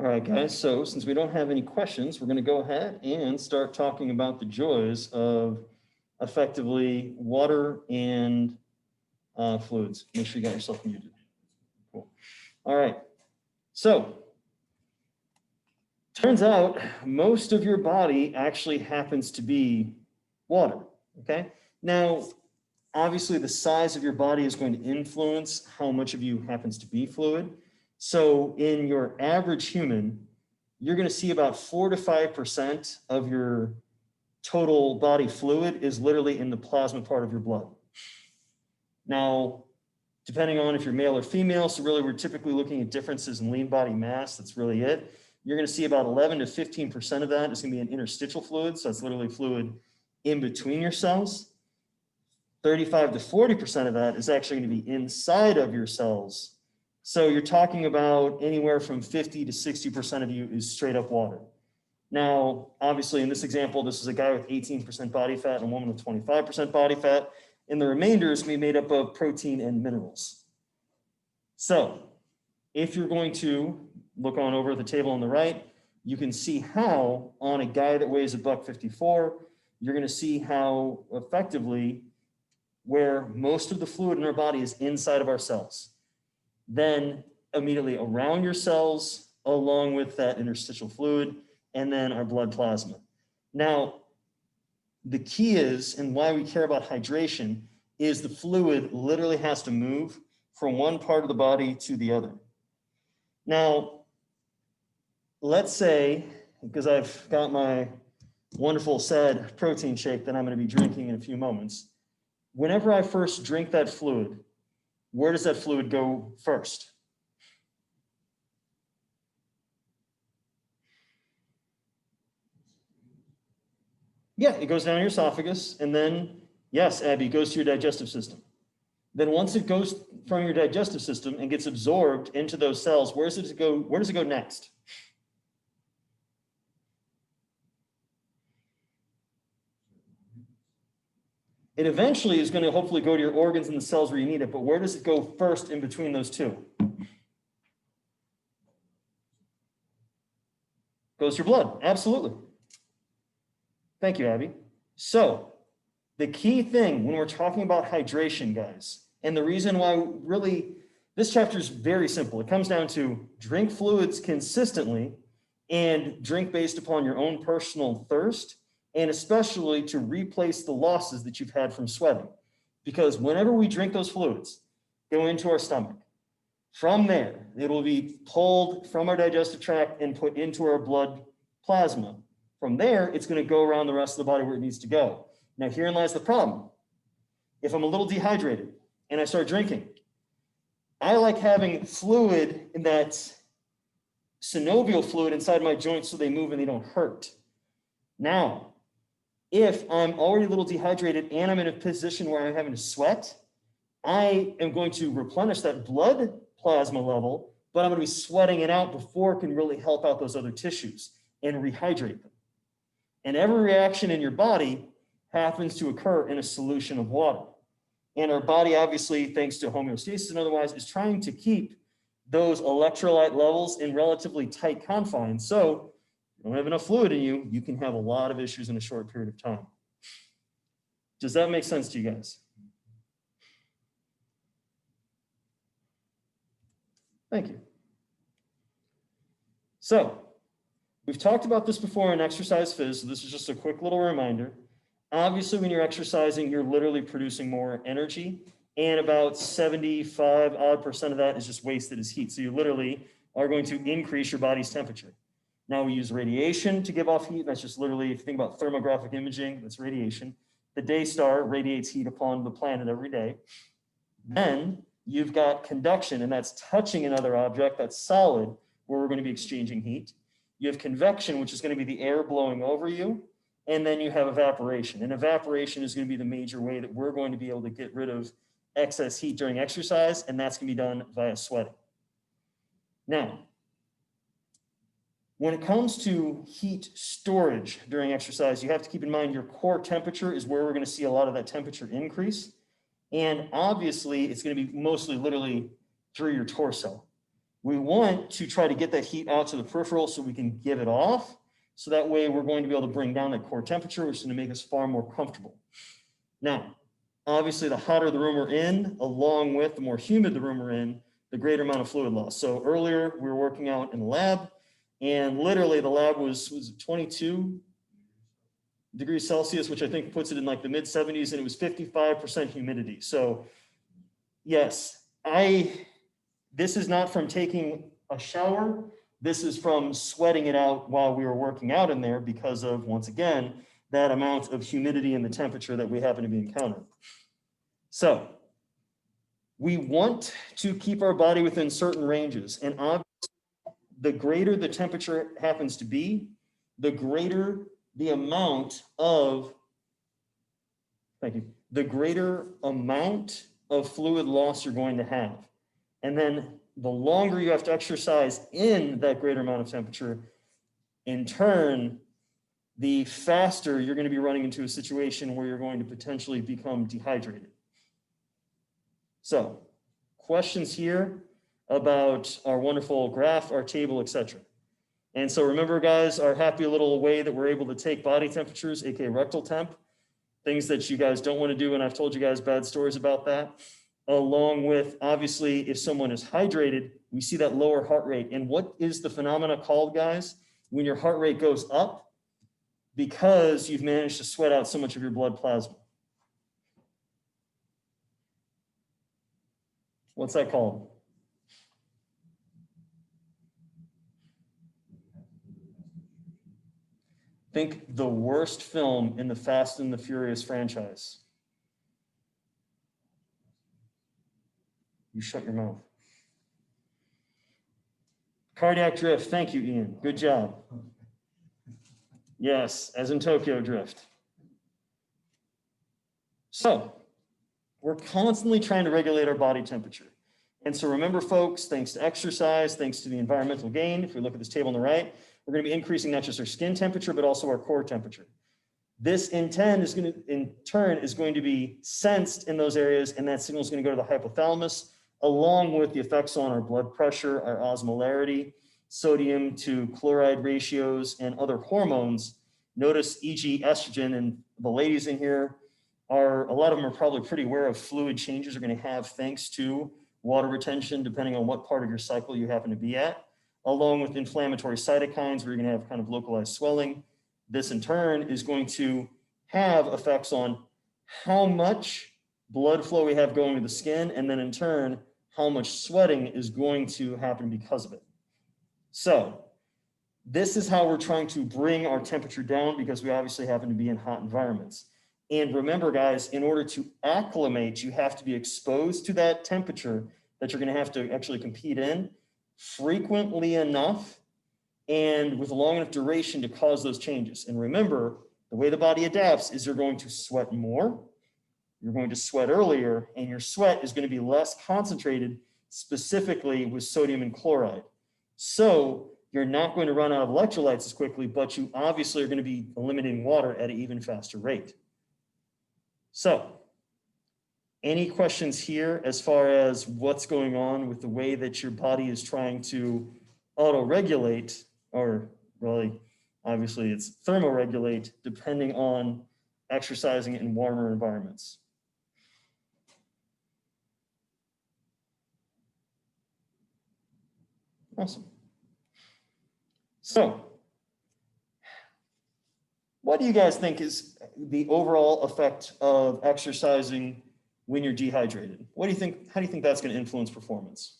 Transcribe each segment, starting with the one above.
All right, guys, so since we don't have any questions, we're going to go ahead and start talking about the joys of effectively water and fluids. Make sure you got yourself muted. Cool. All right, so turns out most of your body actually happens to be water, okay? Now, obviously the size of your body is going to influence how much of you happens to be fluid. So in your average human, you're going to see about 4 to 5% of your total body fluid is literally in the plasma part of your blood. Now, depending on if you're male or female, so really we're typically looking at differences in lean body mass, that's really it. You're going to see about 11 to 15% of that is going to be an interstitial fluid, so it's literally fluid in between your cells. 35 to 40% of that is actually going to be inside of your cells. So you're talking about anywhere from 50 to 60% of you is straight up water. Now, obviously in this example, this is a guy with 18% body fat and a woman with 25% body fat, and the remainder is going to be made up of protein and minerals. So if you're going to look on over the table on the right, you can see how on a guy that weighs $154, you're going to see how effectively where most of the fluid in our body is inside of our cells. Then immediately around your cells, along with that interstitial fluid, and then our blood plasma. Now, the key is, and why we care about hydration, is the fluid literally has to move from one part of the body to the other. Now, let's say, because I've got my wonderful said protein shake that I'm going to be drinking in a few moments, whenever I first drink that fluid, where does that fluid go first? Yeah, it goes down your esophagus, and then, yes, Abby, it goes to your digestive system. Then once it goes from your digestive system and gets absorbed into those cells, where does it go next? It eventually is going to hopefully go to your organs and the cells where you need it, but where does it go first in between those two? Goes to your blood, absolutely. Thank you, Abby. So the key thing when we're talking about hydration, guys, and the reason why really this chapter is very simple. It comes down to drink fluids consistently and drink based upon your own personal thirst, and especially to replace the losses that you've had from sweating. Because whenever we drink those fluids, go into our stomach. From there, it will be pulled from our digestive tract and put into our blood plasma. From there, it's going to go around the rest of the body where it needs to go. Now, herein lies the problem. If I'm a little dehydrated and I start drinking, I like having fluid in that synovial fluid inside my joints so they move and they don't hurt. Now, if I'm already a little dehydrated and I'm in a position where I'm having to sweat, I am going to replenish that blood plasma level, but I'm going to be sweating it out before it can really help out those other tissues and rehydrate them. And every reaction in your body happens to occur in a solution of water. And our body, obviously, thanks to homeostasis and otherwise, is trying to keep those electrolyte levels in relatively tight confines. So if you don't have enough fluid in you, you can have a lot of issues in a short period of time. Does that make sense to you guys? Thank you. So we've talked about this before in exercise phys, so this is just a quick little reminder. Obviously, when you're exercising, you're literally producing more energy, and about 75% of that is just wasted as heat. So you literally are going to increase your body's temperature. Now we use radiation to give off heat. That's just literally, if you think about thermographic imaging, that's radiation. The day star radiates heat upon the planet every day. Then you've got conduction, and that's touching another object that's solid, where we're going to be exchanging heat. You have convection, which is going to be the air blowing over you. And then you have evaporation. And evaporation is going to be the major way that we're going to be able to get rid of excess heat during exercise, and that's going to be done via sweating. Now, when it comes to heat storage during exercise, you have to keep in mind your core temperature is where we're going to see a lot of that temperature increase. And obviously, it's going to be mostly literally through your torso. We want to try to get that heat out to the peripheral so we can give it off. So that way we're going to be able to bring down that core temperature, which is going to make us far more comfortable. Now, obviously the hotter the room we're in, along with the more humid the room we're in, the greater amount of fluid loss. So earlier we were working out in the lab, and literally the lab was 22 degrees Celsius, which I think puts it in like the mid 70s, and it was 55% humidity. So yes, this is not from taking a shower. This is from sweating it out while we were working out in there because of, once again, that amount of humidity and the temperature that we happen to be encountering. So we want to keep our body within certain ranges, and obviously the greater the temperature happens to be, the greater the amount of, thank you, the greater amount of fluid loss you're going to have. And then the longer you have to exercise in that greater amount of temperature, in turn, the faster you're going to be running into a situation where you're going to potentially become dehydrated. So, questions here about our wonderful graph, our table, etc. And so remember, guys, our happy little way that we're able to take body temperatures, aka rectal temp, things that you guys don't want to do, and I've told you guys bad stories about that, along with, obviously, if someone is hydrated, we see that lower heart rate. And what is the phenomena called, guys? When your heart rate goes up because you've managed to sweat out so much of your blood plasma. What's that called? Think the worst film in the Fast and the Furious franchise. You shut your mouth. Cardiac drift. Thank you, Ian. Good job. Yes, as in Tokyo Drift. So, we're constantly trying to regulate our body temperature. And so remember, folks, thanks to exercise, thanks to the environmental gain, if we look at this table on the right, we're going to be increasing not just our skin temperature, but also our core temperature. This in turn is going to be sensed in those areas, and that signal is going to go to the hypothalamus, along with the effects on our blood pressure, our osmolarity, sodium to chloride ratios, and other hormones. Notice, e.g. estrogen, and the ladies in here, a lot of them are probably pretty aware of fluid changes are going to have thanks to water retention, depending on what part of your cycle you happen to be at, along with inflammatory cytokines, where you're going to have kind of localized swelling. This in turn is going to have effects on how much blood flow we have going to the skin, and then in turn, how much sweating is going to happen because of it. So this is how we're trying to bring our temperature down, because we obviously happen to be in hot environments. And remember, guys, in order to acclimate, you have to be exposed to that temperature that you're going to have to actually compete in frequently enough and with a long enough duration to cause those changes. And remember, the way the body adapts is you're going to sweat more, you're going to sweat earlier, and your sweat is going to be less concentrated, specifically with sodium and chloride. So you're not going to run out of electrolytes as quickly, but you obviously are going to be eliminating water at an even faster rate. So, any questions here as far as what's going on with the way that your body is trying to auto-regulate, or really, obviously it's thermoregulate, depending on exercising in warmer environments? Awesome. So, what do you guys think is the overall effect of exercising when you're dehydrated? What do you think? How do you think that's going to influence performance?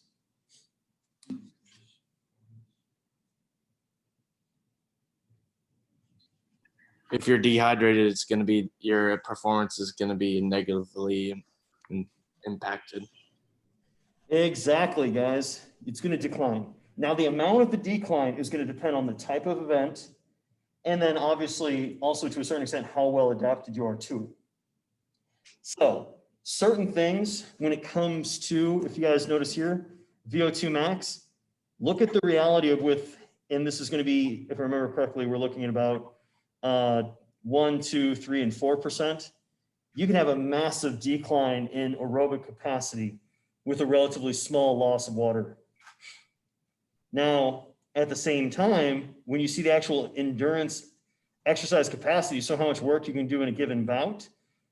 If you're dehydrated, it's going to be, your performance is going to be negatively impacted. Exactly, guys. It's going to decline. Now, the amount of the decline is going to depend on the type of event, and then obviously also to a certain extent how well adapted you are to it. So certain things when it comes to, if you guys notice here, VO2 max, look at the reality of and this is going to be, if I remember correctly, we're looking at about 1, 2, 3, and 4%. You can have a massive decline in aerobic capacity with a relatively small loss of water. Now, at the same time, when you see the actual endurance exercise capacity, so how much work you can do in a given bout,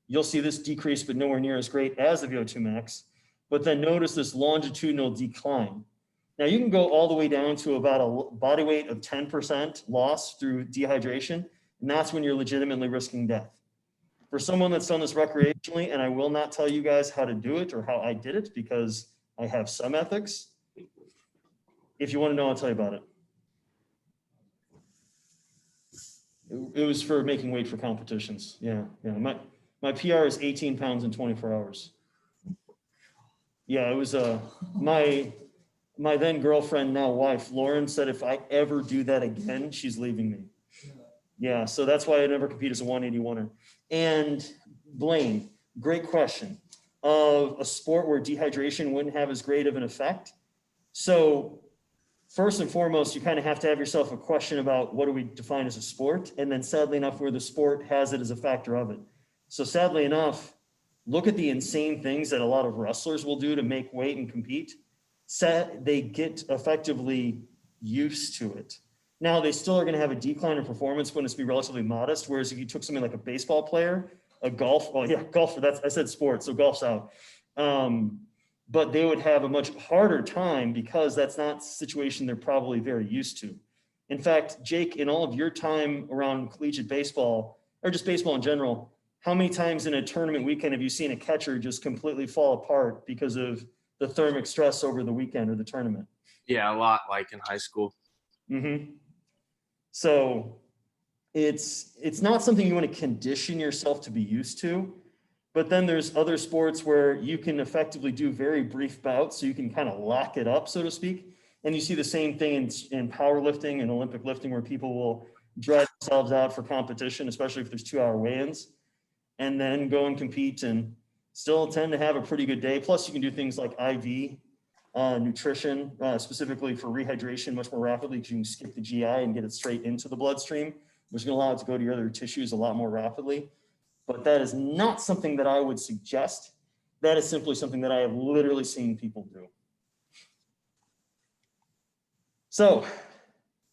you'll see this decrease, but nowhere near as great as the VO2 max. But then notice this longitudinal decline. Now you can go all the way down to about a body weight of 10% loss through dehydration, and that's when you're legitimately risking death. For someone that's done this recreationally, and I will not tell you guys how to do it or how I did it because I have some ethics. If you want to know, I'll tell you about it. It was for making weight for competitions. Yeah. My PR is 18 pounds in 24 hours. Yeah, it was my then girlfriend, now wife, Lauren, said if I ever do that again, she's leaving me. Yeah, so that's why I never compete as a 181er. And Blaine, great question. Of a sport where dehydration wouldn't have as great of an effect. So first and foremost, you kind of have to have yourself a question about what do we define as a sport, and then sadly enough, where the sport has it as a factor of it. So sadly enough, look at the insane things that a lot of wrestlers will do to make weight and compete. They get effectively used to it. Now, they still are going to have a decline in performance, but it's be relatively modest. Whereas if you took something like a baseball player, a golfer, I said sports, so golf's out. But they would have a much harder time because that's not a situation they're probably very used to. In fact, Jake, in all of your time around collegiate baseball, or just baseball in general, how many times in a tournament weekend have you seen a catcher just completely fall apart because of the thermic stress over the weekend or the tournament? Yeah, a lot, like in high school. Mm-hmm. So it's not something you want to condition yourself to be used to. But then there's other sports where you can effectively do very brief bouts, so you can kind of lock it up, so to speak. And you see the same thing in powerlifting and Olympic lifting, where people will drag themselves out for competition, especially if there's 2-hour weigh-ins, and then go and compete and still tend to have a pretty good day. Plus, you can do things like IV nutrition, specifically for rehydration much more rapidly, because you can skip the GI and get it straight into the bloodstream, which is going to allow it to go to your other tissues a lot more rapidly. But that is not something that I would suggest. That is simply something that I have literally seen people do. So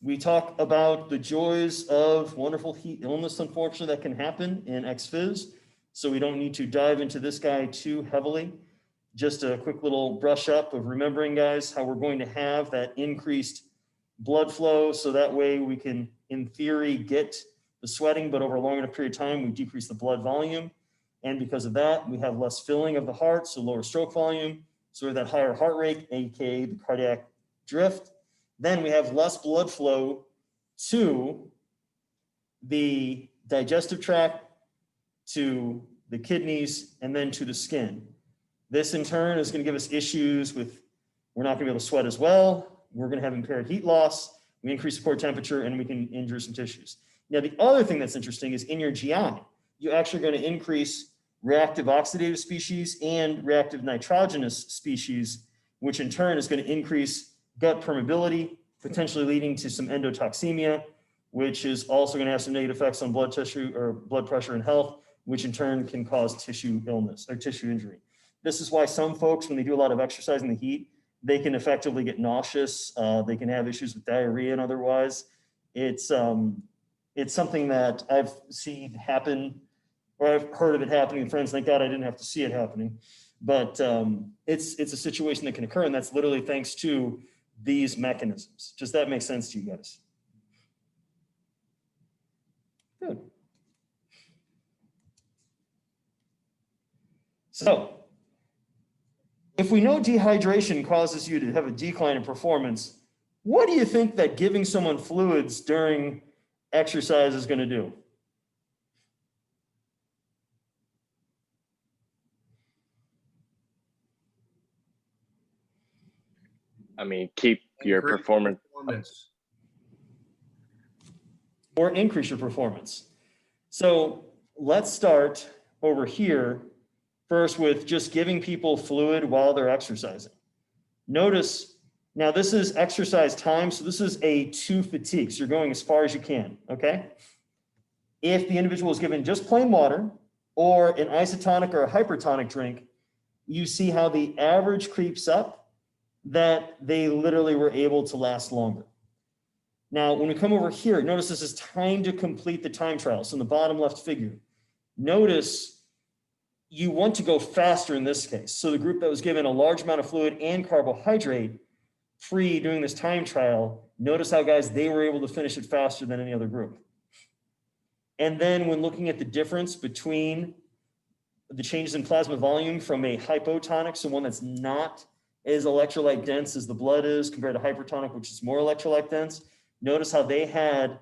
we talk about the joys of wonderful heat illness, unfortunately, that can happen in XPhys. So we don't need to dive into this guy too heavily. Just a quick little brush up of remembering, guys, how we're going to have that increased blood flow. So that way we can, in theory, get the sweating, but over a long enough period of time, we decrease the blood volume. And because of that, we have less filling of the heart, so lower stroke volume. So we have that higher heart rate, AKA the cardiac drift. Then we have less blood flow to the digestive tract, to the kidneys, and then to the skin. This in turn is going to give us issues with, we're not going to be able to sweat as well. We're going to have impaired heat loss. We increase the core temperature, and we can injure some tissues. Now, the other thing that's interesting is in your GI, you're actually going to increase reactive oxidative species and reactive nitrogenous species, which in turn is going to increase gut permeability, potentially leading to some endotoxemia, which is also going to have some negative effects on blood tissue or blood pressure and health, which in turn can cause tissue illness or tissue injury. This is why some folks, when they do a lot of exercise in the heat, they can effectively get nauseous. They can have issues with diarrhea and otherwise. It's something that I've seen happen, or I've heard of it happening. Friends, thank God I didn't have to see it happening. But it's a situation that can occur, and that's literally thanks to these mechanisms. Does that make sense to you guys? Good. So, if we know dehydration causes you to have a decline in performance, what do you think that giving someone fluids during exercise is going to do? I mean, keep your performance. Or increase your performance. So let's start over here first with just giving people fluid while they're exercising. Notice, now this is exercise time, so this is a 2 fatigue, so you're going as far as you can, okay? If the individual is given just plain water or an isotonic or a hypertonic drink, you see how the average creeps up, that they literally were able to last longer. Now, when we come over here, notice this is time to complete the time trial. So in the bottom left figure, notice you want to go faster in this case. So the group that was given a large amount of fluid and carbohydrate free doing this time trial, notice how, guys, they were able to finish it faster than any other group. And then when looking at the difference between the changes in plasma volume from a hypotonic, so one that's not as electrolyte dense as the blood is, compared to hypertonic, which is more electrolyte dense, notice how they had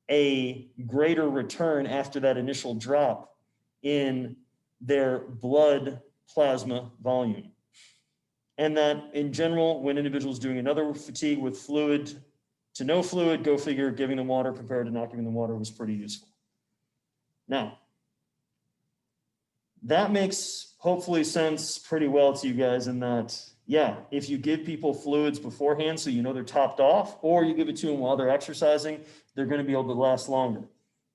a greater return after that initial drop in their blood plasma volume. And that in general, when individuals doing another fatigue with fluid to no fluid, go figure, giving them water compared to not giving them water was pretty useful. Now, that makes hopefully sense pretty well to you guys in that, yeah, if you give people fluids beforehand so you know they're topped off, or you give it to them while they're exercising, they're going to be able to last longer.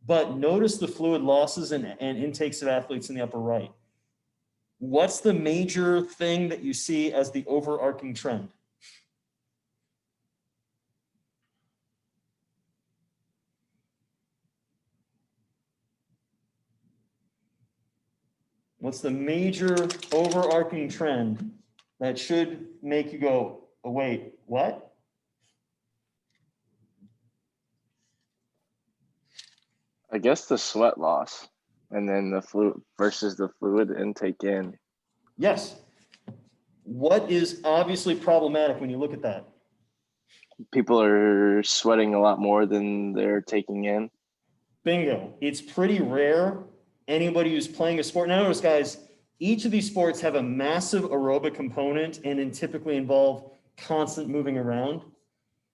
But notice the fluid losses and intakes of athletes in the upper right. What's the major thing that you see as the overarching trend? What's the major overarching trend that should make you go, oh, wait, what? I guess the sweat loss, and then the fluid versus the fluid intake in. Yes. What is obviously problematic when you look at that? People are sweating a lot more than they're taking in. Bingo. It's pretty rare. Anybody who's playing a sport, now notice, guys, each of these sports have a massive aerobic component and typically involve constant moving around.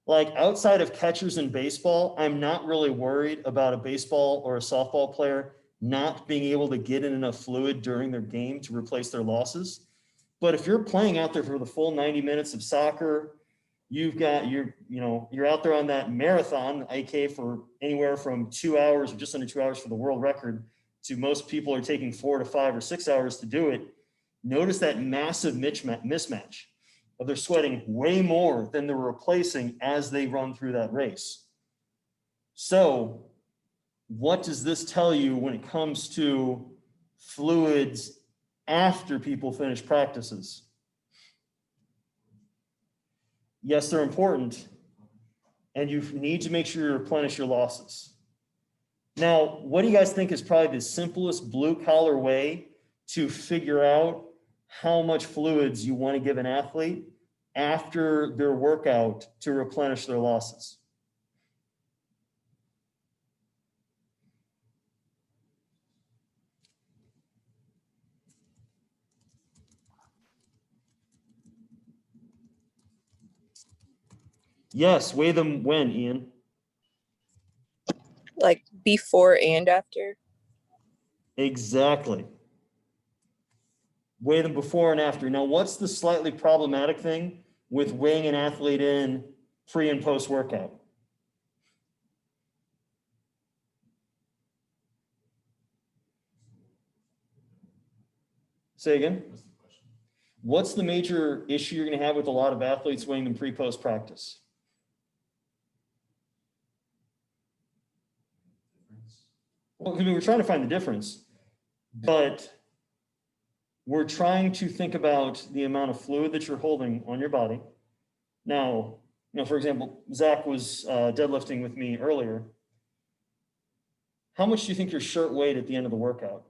Like outside of catchers in baseball, I'm not really worried about a baseball or a softball player not being able to get in enough fluid during their game to replace their losses. But if you're playing out there for the full 90 minutes of soccer, you're out there on that marathon, AK, for anywhere from 2 hours or just under 2 hours for the world record, to most people are taking 4 to 5 or 6 hours to do it. Notice that massive mismatch of they're sweating way more than they're replacing as they run through that race. So what does this tell you when it comes to fluids after people finish practices? Yes, they're important, and you need to make sure you replenish your losses. Now, what do you guys think is probably the simplest blue-collar way to figure out how much fluids you want to give an athlete after their workout to replenish their losses? Yes, weigh them when, Ian? Like before and after? Exactly. Weigh them before and after. Now, what's the slightly problematic thing with weighing an athlete in pre and post workout? Say again? What's the major issue you're going to have with a lot of athletes weighing them pre-post practice? Well, I mean, we're trying to find the difference, but we're trying to think about the amount of fluid that you're holding on your body. Now, for example, Zach was deadlifting with me earlier. How much do you think your shirt weighed at the end of the workout?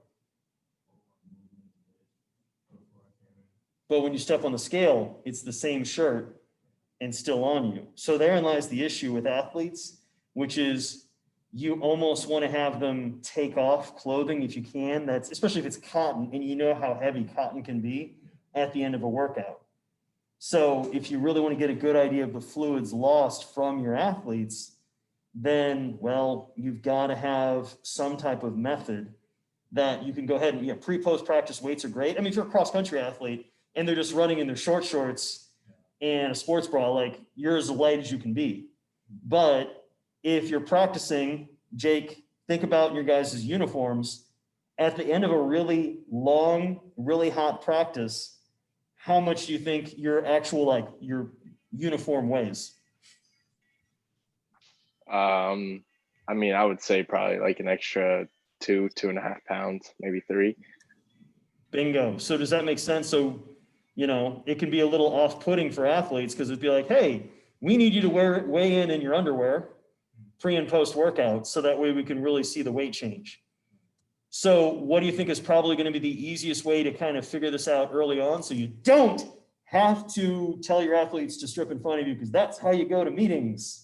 But when you step on the scale, it's the same shirt and still on you. So therein lies the issue with athletes, which is you almost want to have them take off clothing if you can. That's especially if it's cotton, and you know how heavy cotton can be at the end of a workout. So if you really want to get a good idea of the fluids lost from your athletes, then, well, you've got to have some type of method that you can go ahead and, pre-post practice weights are great. I mean, if you're a cross-country athlete and they're just running in their short shorts and a sports bra, like, you're as light as you can be. But if you're practicing, Jake, think about your guys' uniforms. At the end of a really long, really hot practice, how much do you think your actual, like your uniform weighs? I mean, I would say probably like an extra 2.5 pounds, maybe 3. Bingo. So does that make sense? So, you know, it can be a little off-putting for athletes because it'd be like, hey, we need you to weigh in your underwear pre and post workout so that way we can really see the weight change. So what do you think is probably going to be the easiest way to kind of figure this out early on so you don't have to tell your athletes to strip in front of you, because that's how you go to meetings?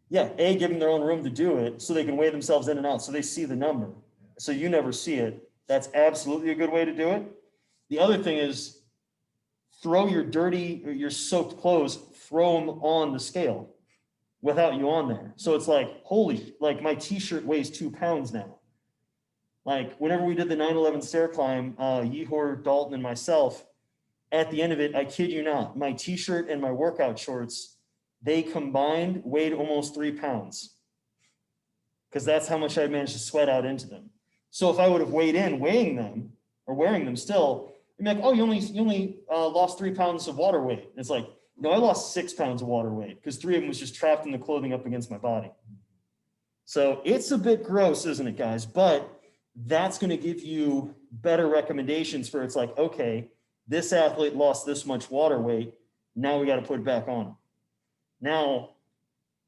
Yeah, A, give them their own room to do it so they can weigh themselves in and out so they see the number. So you never see it. That's absolutely a good way to do it. The other thing is throw your dirty, or your soaked clothes, throw them on the scale without you on there. So it's like, holy, like my t-shirt weighs 2 pounds now. Like whenever we did the 9/11 stair climb, Yehor, Dalton, and myself, at the end of it, I kid you not, my t-shirt and my workout shorts, they combined weighed almost 3 pounds, because that's how much I managed to sweat out into them. So if I would have weighed in weighing them or wearing them still, I'd be like, oh, you only lost 3 pounds of water weight. And it's like, no, I lost 6 pounds of water weight because 3 of them was just trapped in the clothing up against my body. So it's a bit gross, isn't it, guys? But that's going to give you better recommendations for, it's like, okay, this athlete lost this much water weight. Now we got to put it back on. Now,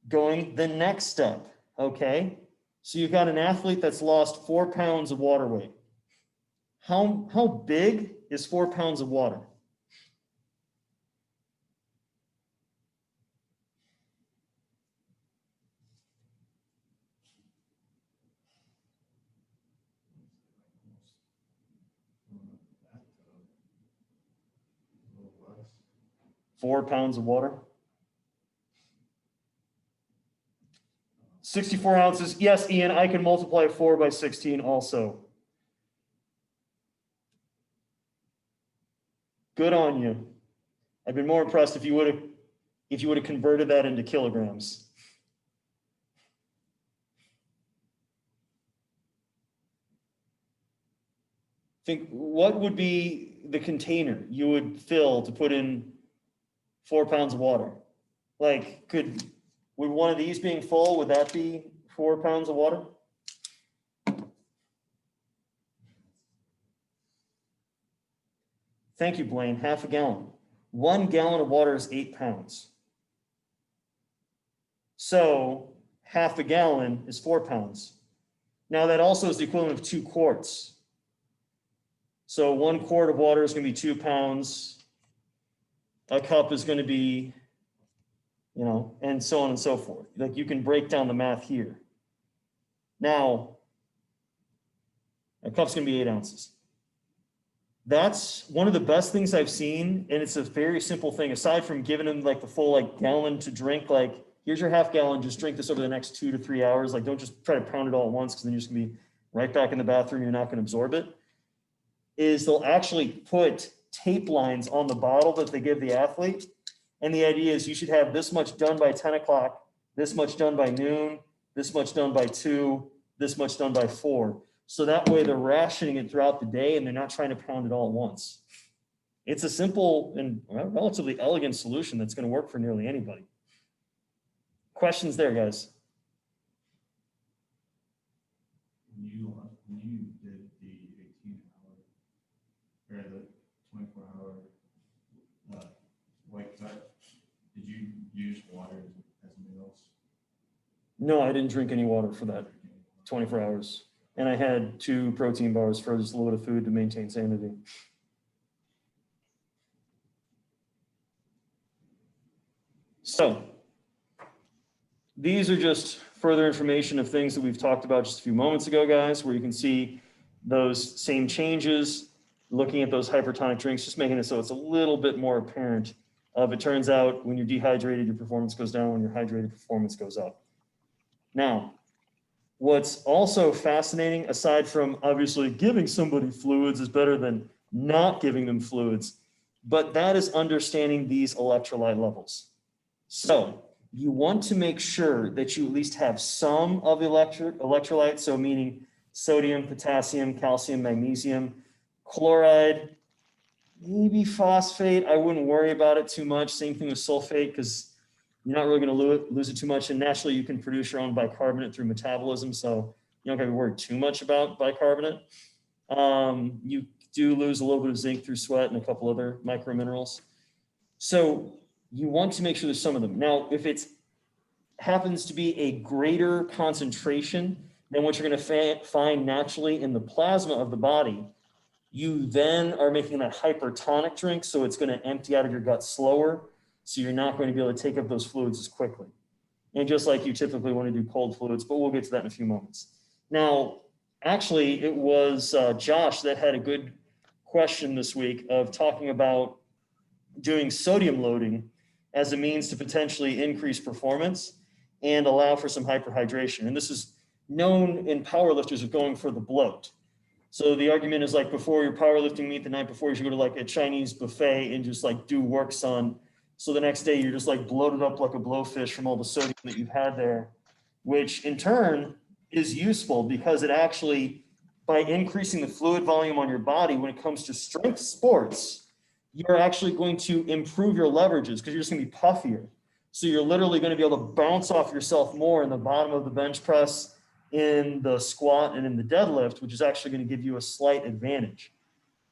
going the next step, okay? So you've got an athlete that's lost 4 pounds of water weight. How big is 4 pounds of water? Four pounds of water. 64 ounces. Yes, Ian, I can multiply 4 by 16 also. Good on you. I'd been more impressed if you would have converted that into kilograms. Think, what would be the container you would fill to put in 4 pounds of water? Like, would one of these being full, would that be 4 pounds of water? Thank you, Blaine. Half a gallon. 1 gallon of water is 8 pounds. So half a gallon is 4 pounds. Now that also is the equivalent of 2 quarts. So 1 quart of water is going to be 2 pounds. A cup is going to be, you know, and so on and so forth. Like you can break down the math here. Now, a cup's going to be 8 ounces. That's one of the best things I've seen, and it's a very simple thing. Aside from giving them like the full like gallon to drink, like here's your half gallon, just drink this over the next 2 to 3 hours. Like don't just try to pound it all at once, because then you're just gonna be right back in the bathroom. You're not gonna absorb it. Is they'll actually put tape lines on the bottle that they give the athlete, and the idea is you should have this much done by 10 o'clock, this much done by noon, this much done by 2, this much done by 4. So that way they're rationing it throughout the day and they're not trying to pound it all at once. It's a simple and relatively elegant solution that's going to work for nearly anybody. Questions there, guys? When you did the 18-hour or the 24-hour white cut, did you use water as meals? No, I didn't drink any water for that 24 hours. And I had 2 protein bars for just a little bit of food to maintain sanity. So these are just further information of things that we've talked about just a few moments ago, guys, where you can see those same changes, looking at those hypertonic drinks, just making it so it's a little bit more apparent. It turns out when you're dehydrated, your performance goes down. When you're hydrated, performance goes up. Now, what's also fascinating, aside from obviously giving somebody fluids is better than not giving them fluids, but that is understanding these electrolyte levels. So you want to make sure that you at least have some of the electrolytes, so meaning sodium, potassium, calcium, magnesium, chloride, maybe phosphate. I wouldn't worry about it too much. Same thing with sulfate, because you're not really going to lose it too much. And naturally, you can produce your own bicarbonate through metabolism, so you don't got to worry too much about bicarbonate. You do lose a little bit of zinc through sweat and a couple other microminerals. So you want to make sure there's some of them. Now, if it happens to be a greater concentration than what you're going to find naturally in the plasma of the body, you then are making that hypertonic drink, so it's going to empty out of your gut slower, so you're not going to be able to take up those fluids as quickly. And just like you typically want to do cold fluids, but we'll get to that in a few moments. Now, actually, it was Josh that had a good question this week of talking about doing sodium loading as a means to potentially increase performance and allow for some hyperhydration. And this is known in powerlifters of going for the bloat. So the argument is like before your powerlifting meet the night before, you should go to like a Chinese buffet and just like do work son. So the next day you're just like bloated up like a blowfish from all the sodium that you've had there, which in turn is useful because it actually, by increasing the fluid volume on your body when it comes to strength sports, you're actually going to improve your leverages because you're just going to be puffier. So you're literally going to be able to bounce off yourself more in the bottom of the bench press, in the squat, and in the deadlift, which is actually going to give you a slight advantage.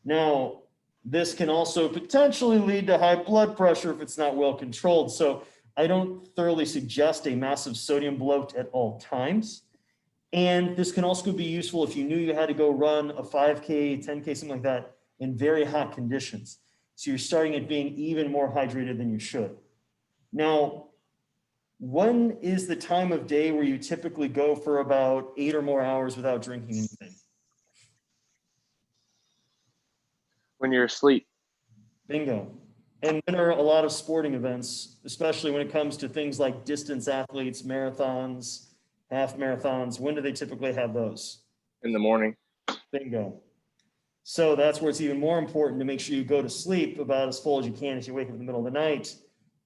Now, this can also potentially lead to high blood pressure if it's not well controlled. So I don't thoroughly suggest a massive sodium bloat at all times. And this can also be useful if you knew you had to go run a 5K, 10K, something like that in very hot conditions. So you're starting at being even more hydrated than you should. Now, when is the time of day where you typically go for about 8 or more hours without drinking anything? When you're asleep. Bingo. And when are a lot of sporting events, especially when it comes to things like distance athletes, marathons, half marathons, when do they typically have those? In the morning. Bingo. So that's where it's even more important to make sure you go to sleep about as full as you can if you wake up in the middle of the night,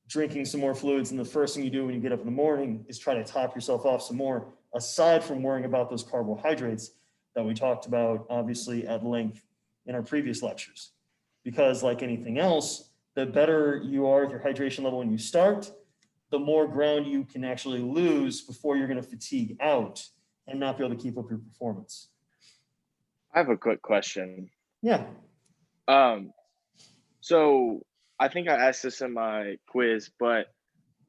drinking some more fluids. And the first thing you do when you get up in the morning is try to top yourself off some more, aside from worrying about those carbohydrates that we talked about, obviously, at length in our previous lectures. Because like anything else, the better you are with your hydration level when you start, the more ground you can actually lose before you're going to fatigue out and not be able to keep up your performance. I have a quick question. Yeah. So I think I asked this in my quiz, but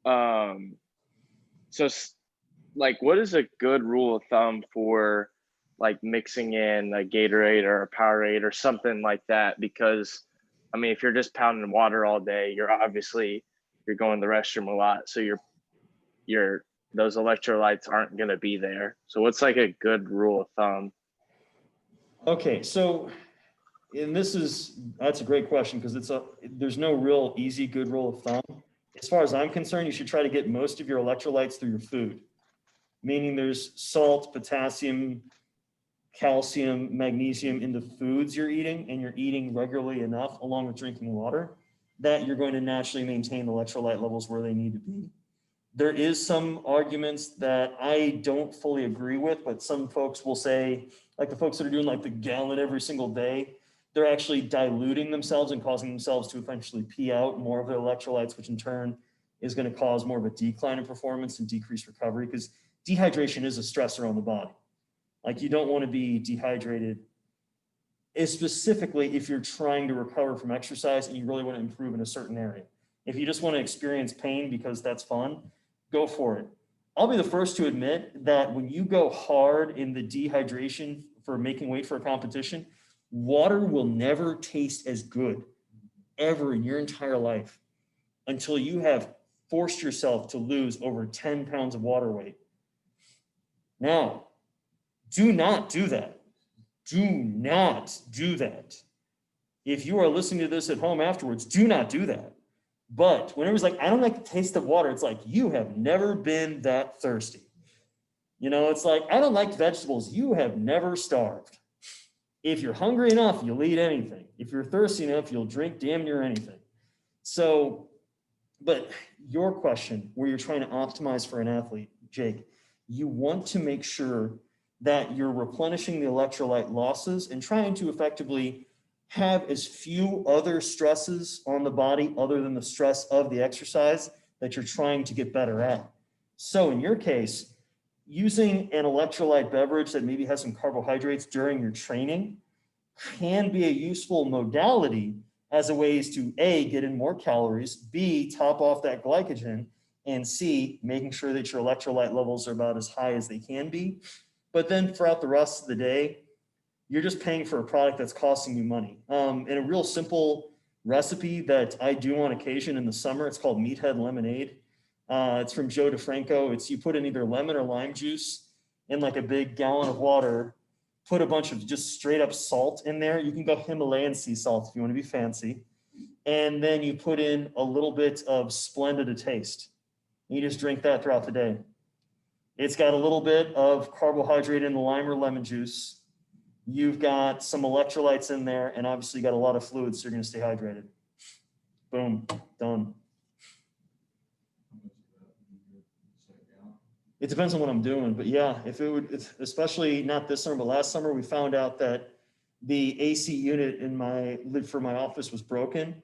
so like, what is a good rule of thumb for like mixing in a Gatorade or a Powerade or something like that? Because I mean, if you're just pounding water all day, you're going to the restroom a lot, so your those electrolytes aren't going to be there. So what's like a good rule of thumb? Okay, so, and that's a great question because there's no real easy good rule of thumb. As far as I'm concerned, you should try to get most of your electrolytes through your food, meaning there's salt, potassium, calcium, magnesium in the foods you're eating, and you're eating regularly enough along with drinking water that you're going to naturally maintain the electrolyte levels where they need to be. There is some arguments that I don't fully agree with, but some folks will say, like the folks that are doing like the gallon every single day, they're actually diluting themselves and causing themselves to eventually pee out more of their electrolytes, which in turn is going to cause more of a decline in performance and decreased recovery, because dehydration is a stressor on the body. Like you don't want to be dehydrated, specifically if you're trying to recover from exercise and you really want to improve in a certain area. If you just want to experience pain because that's fun, go for it. I'll be the first to admit that when you go hard in the dehydration for making weight for a competition, water will never taste as good ever in your entire life until you have forced yourself to lose over 10 pounds of water weight. Now, do not do that. Do not do that. If you are listening to this at home afterwards, do not do that. But whenever it's like, I don't like the taste of water, it's like, you have never been that thirsty. You know, it's like, I don't like vegetables. You have never starved. If you're hungry enough, you'll eat anything. If you're thirsty enough, you'll drink damn near anything. So But your question, where you're trying to optimize for an athlete, Jake, you want to make sure that you're replenishing the electrolyte losses and trying to effectively have as few other stresses on the body other than the stress of the exercise that you're trying to get better at. So in your case, using an electrolyte beverage that maybe has some carbohydrates during your training can be a useful modality as a ways to A, get in more calories, B, top off that glycogen, and C, making sure that your electrolyte levels are about as high as they can be. But then throughout the rest of the day, you're just paying for a product that's costing you money. And a real simple recipe that I do on occasion in the summer, it's called Meathead Lemonade. It's from Joe DeFranco. It's you put in either lemon or lime juice in like a big gallon of water, put a bunch of just straight up salt in there. You can go Himalayan sea salt if you want to be fancy. And then you put in a little bit of Splenda to taste. You just drink that throughout the day. It's got a little bit of carbohydrate in the lime or lemon juice. You've got some electrolytes in there, and obviously you got a lot of fluids, so you're going to stay hydrated. Boom, done. It depends on what I'm doing, but yeah, if it would, especially not this summer, but last summer, we found out that the AC unit for my office was broken.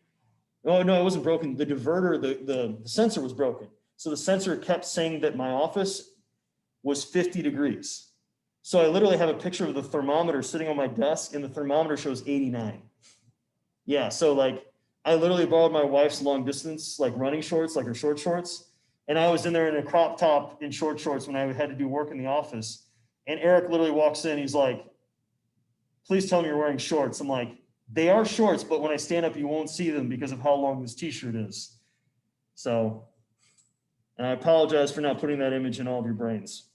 Oh no, it wasn't broken. The diverter, the sensor was broken. So the sensor kept saying that my office was 50 degrees. So I literally have a picture of the thermometer sitting on my desk, and the thermometer shows 89. Yeah, so like I literally borrowed my wife's long distance like running shorts, like her short shorts. And I was in there in a crop top in short shorts when I had to do work in the office. And Eric literally walks in, he's like, please tell me you're wearing shorts. I'm like, they are shorts, but when I stand up, you won't see them because of how long this t-shirt is. So, and I apologize for not putting that image in all of your brains.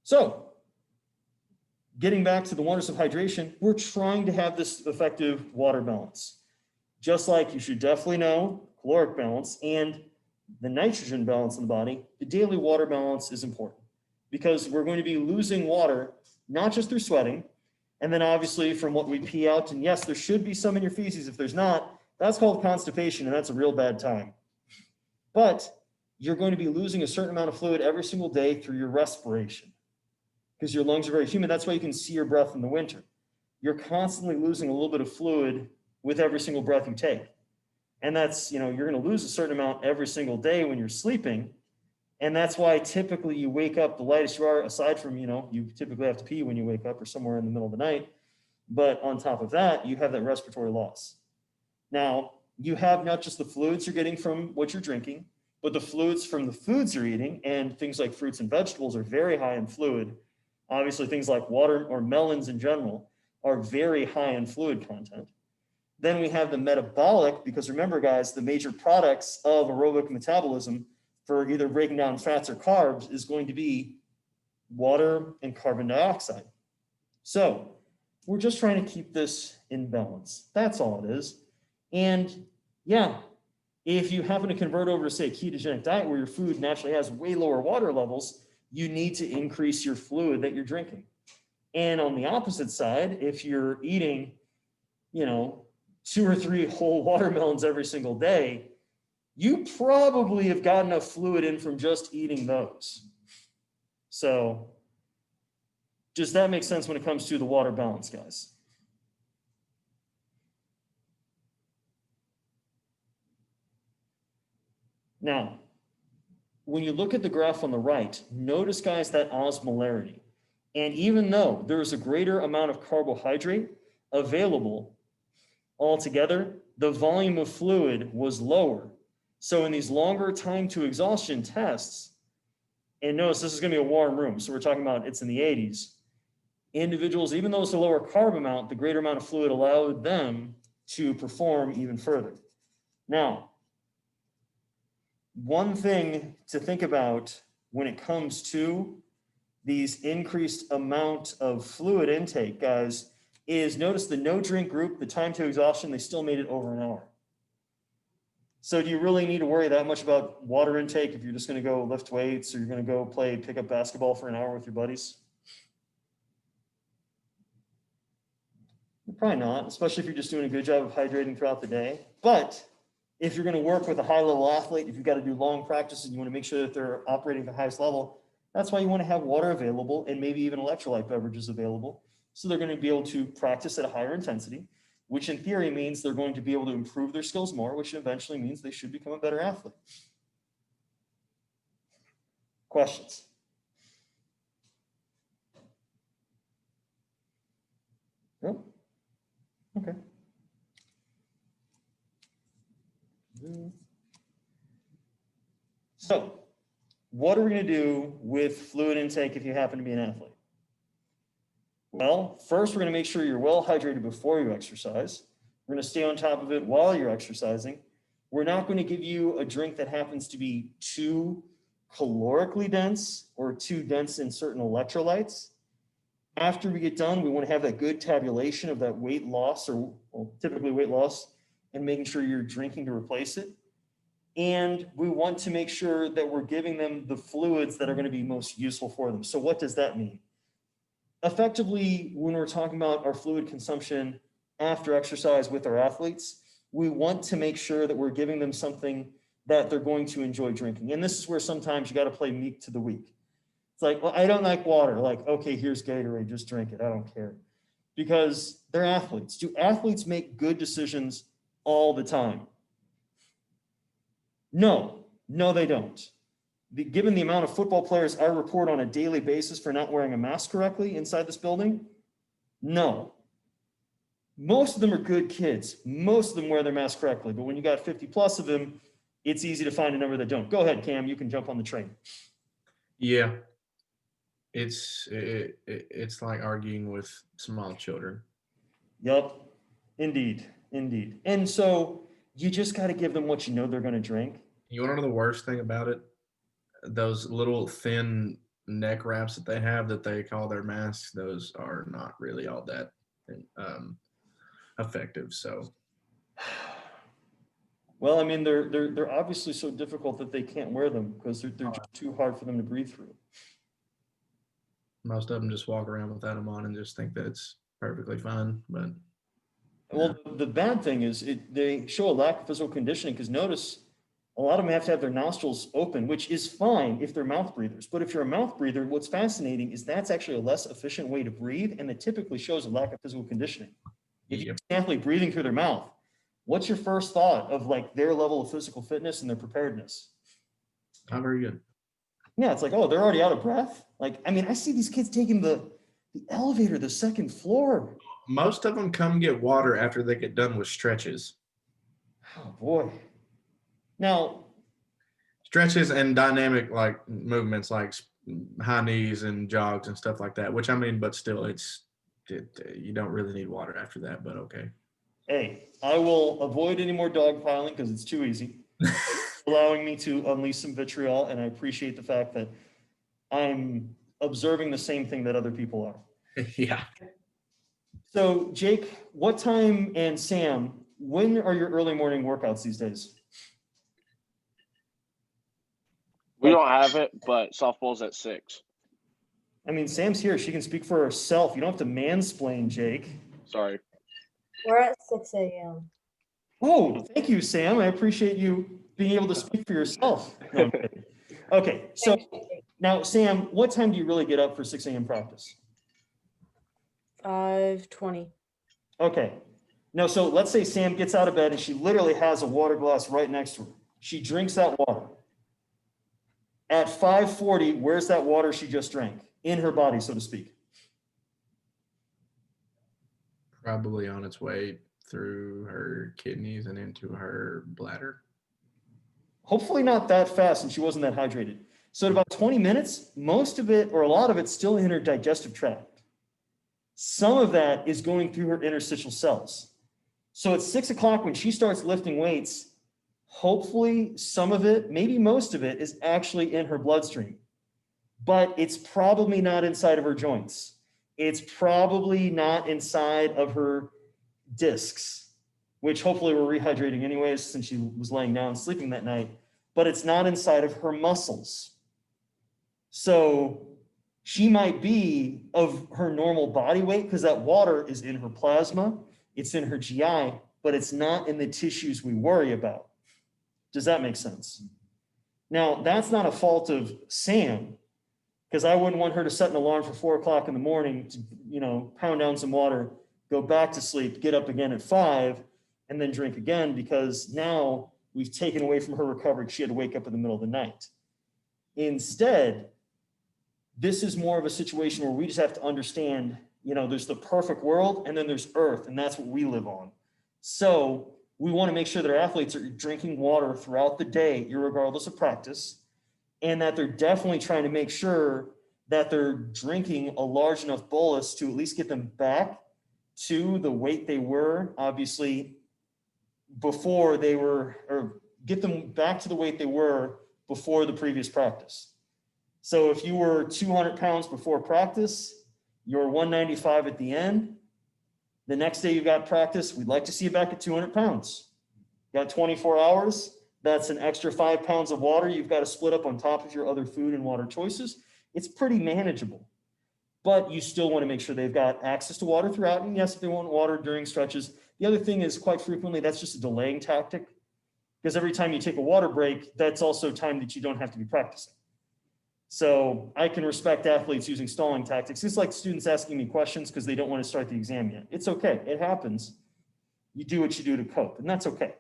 So, getting back to the wonders of hydration, we're trying to have this effective water balance. Just like you should definitely know caloric balance and the nitrogen balance in the body, the daily water balance is important because we're going to be losing water, not just through sweating, and then obviously from what we pee out, and yes, there should be some in your feces. If there's not, that's called constipation, and that's a real bad time. But you're going to be losing a certain amount of fluid every single day through your respiration because your lungs are very humid. That's why you can see your breath in the winter. You're constantly losing a little bit of fluid with every single breath you take. And that's, you're going to lose a certain amount every single day when you're sleeping. And that's why typically you wake up the lightest you are, aside from, you typically have to pee when you wake up or somewhere in the middle of the night. But on top of that, you have that respiratory loss. Now, you have not just the fluids you're getting from what you're drinking, but the fluids from the foods you're eating, and things like fruits and vegetables are very high in fluid. Obviously, things like water or melons in general are very high in fluid content. Then we have the metabolic, because remember, guys, the major products of aerobic metabolism for either breaking down fats or carbs is going to be water and carbon dioxide. So we're just trying to keep this in balance. That's all it is. And yeah, if you happen to convert over to, say, a ketogenic diet where your food naturally has way lower water levels, you need to increase your fluid that you're drinking. And on the opposite side, if you're eating, 2 or 3 whole watermelons every single day, you probably have got enough fluid in from just eating those. So does that make sense when it comes to the water balance, guys? Now, when you look at the graph on the right, notice, guys, that osmolarity. And even though there is a greater amount of carbohydrate available altogether, the volume of fluid was lower. So in these longer time to exhaustion tests, and notice this is going to be a warm room, so we're talking about it's in the 80s, individuals, even though it's a lower carb amount, the greater amount of fluid allowed them to perform even further. Now, one thing to think about when it comes to these increased amount of fluid intake, guys, is notice the no drink group, the time to exhaustion, they still made it over an hour. So do you really need to worry that much about water intake if you're just going to go lift weights or you're going to go play pickup basketball for an hour with your buddies? Probably not, especially if you're just doing a good job of hydrating throughout the day. But If you're going to work with a high level athlete, if you've got to do long practices, you want to make sure that they're operating at the highest level. That's why you want to have water available and maybe even electrolyte beverages available. So they're going to be able to practice at a higher intensity, which in theory means they're going to be able to improve their skills more, which eventually means they should become a better athlete. Questions? No? Okay. So, what are we going to do with fluid intake if you happen to be an athlete? Well, first, we're going to make sure you're well hydrated before you exercise. We're going to stay on top of it while you're exercising. We're not going to give you a drink that happens to be too calorically dense or too dense in certain electrolytes. After we get done, we want to have that good tabulation of that weight loss, or well, typically weight loss, and making sure you're drinking to replace it. And we want to make sure that we're giving them the fluids that are going to be most useful for them. So what does that mean? Effectively, when we're talking about our fluid consumption after exercise with our athletes, we want to make sure that we're giving them something that they're going to enjoy drinking. And this is where sometimes you got to play meek to the weak. It's like, well, I don't like water. Like, okay, here's Gatorade, just drink it. I don't care. Because they're athletes. Do athletes make good decisions all the time? No, they don't. Given the amount of football players I report on a daily basis for not wearing a mask correctly inside this building, no. Most of them are good kids. Most of them wear their mask correctly. But when you got 50 plus of them, it's easy to find a number that don't. Go ahead, Cam. You can jump on the train. Yeah. It's like arguing with small children. Yep. Indeed. And so you just got to give them what you know they're going to drink. You want to know the worst thing about it? Those little thin neck wraps that they have that they call their masks, those are not really all that effective. So, well, I mean, they're obviously so difficult that they can't wear them because they're just too hard for them to breathe through. most of them just walk around without them on and just think that it's perfectly fine. But well, the bad thing is they show a lack of physical conditioning because notice a lot of them have to have their nostrils open, which is fine if they're mouth breathers. But if you're a mouth breather, what's fascinating is that's actually a less efficient way to breathe, and it typically shows a lack of physical conditioning. If you see an athlete breathing through their mouth, what's your first thought of like their level of physical fitness and their preparedness? not very good. Yeah, it's like, oh, they're already out of breath. Like, I mean, I see these kids taking the elevator, the second floor. Most of them come get water after they get done with stretches. Oh boy. Now, Stretches and dynamic like movements like high knees and jogs and stuff like that, which I mean, but still you don't really need water after that, but okay. hey, I will avoid any more dogpiling because it's too easy. Allowing me to unleash some vitriol, and I appreciate the fact that I'm observing the same thing that other people are. Yeah. So, Jake, what time, and Sam, when are your early morning workouts these days? We don't have it, but softball's at 6. I mean, Sam's here. She can speak for herself. You don't have to mansplain, Jake. Sorry. We're at 6 a.m. Oh, thank you, Sam. I appreciate you being able to speak for yourself. No, I'm kidding. Okay, so Thanks, Jake. now, Sam, what time do you really get up for 6 a.m. practice? 5:20. Okay. No, so let's say Sam gets out of bed and she literally has a water glass right next to her. She drinks that water. At 5:40, where's that water she just drank? In her body, so to speak. Probably on its way through her kidneys and into her bladder. Hopefully not that fast and she wasn't that hydrated. So at about 20 minutes, most of it or a lot of it's still in her digestive tract. Some of that is going through her interstitial cells. So at 6 o'clock when she starts lifting weights, hopefully some of it, maybe most of it, is actually in her bloodstream. But it's probably not inside of her joints. It's probably not inside of her discs, which hopefully were rehydrating anyways since she was laying down sleeping that night, but it's not inside of her muscles. So she might be of her normal body weight because that water is in her plasma, it's in her GI, but it's not in the tissues we worry about. Does that make sense? Now, that's not a fault of Sam, because I wouldn't want her to set an alarm for 4 o'clock in the morning to, pound down some water, go back to sleep, get up again at 5, and then drink again, because now we've taken away from her recovery. She had to wake up in the middle of the night. Instead, this is more of a situation where we just have to understand, there's the perfect world and then there's Earth, and that's what we live on. So we want to make sure that our athletes are drinking water throughout the day, irregardless of practice, and that they're definitely trying to make sure that they're drinking a large enough bolus to at least get them back to the weight they were, obviously, before they were, or get them back to the weight they were before the previous practice. So if you were 200 pounds before practice, you're 195 at the end. The next day you've got practice, we'd like to see you back at 200 pounds. You got 24 hours, that's an extra 5 pounds of water you've got to split up on top of your other food and water choices. It's pretty manageable, but you still want to make sure they've got access to water throughout. And yes, if they want water during stretches. The other thing is, quite frequently, that's just a delaying tactic, because every time you take a water break, that's also time that you don't have to be practicing. So I can respect athletes using stalling tactics. It's like students asking me questions because they don't want to start the exam yet. It's okay, it happens. You do what you do to cope, and that's okay.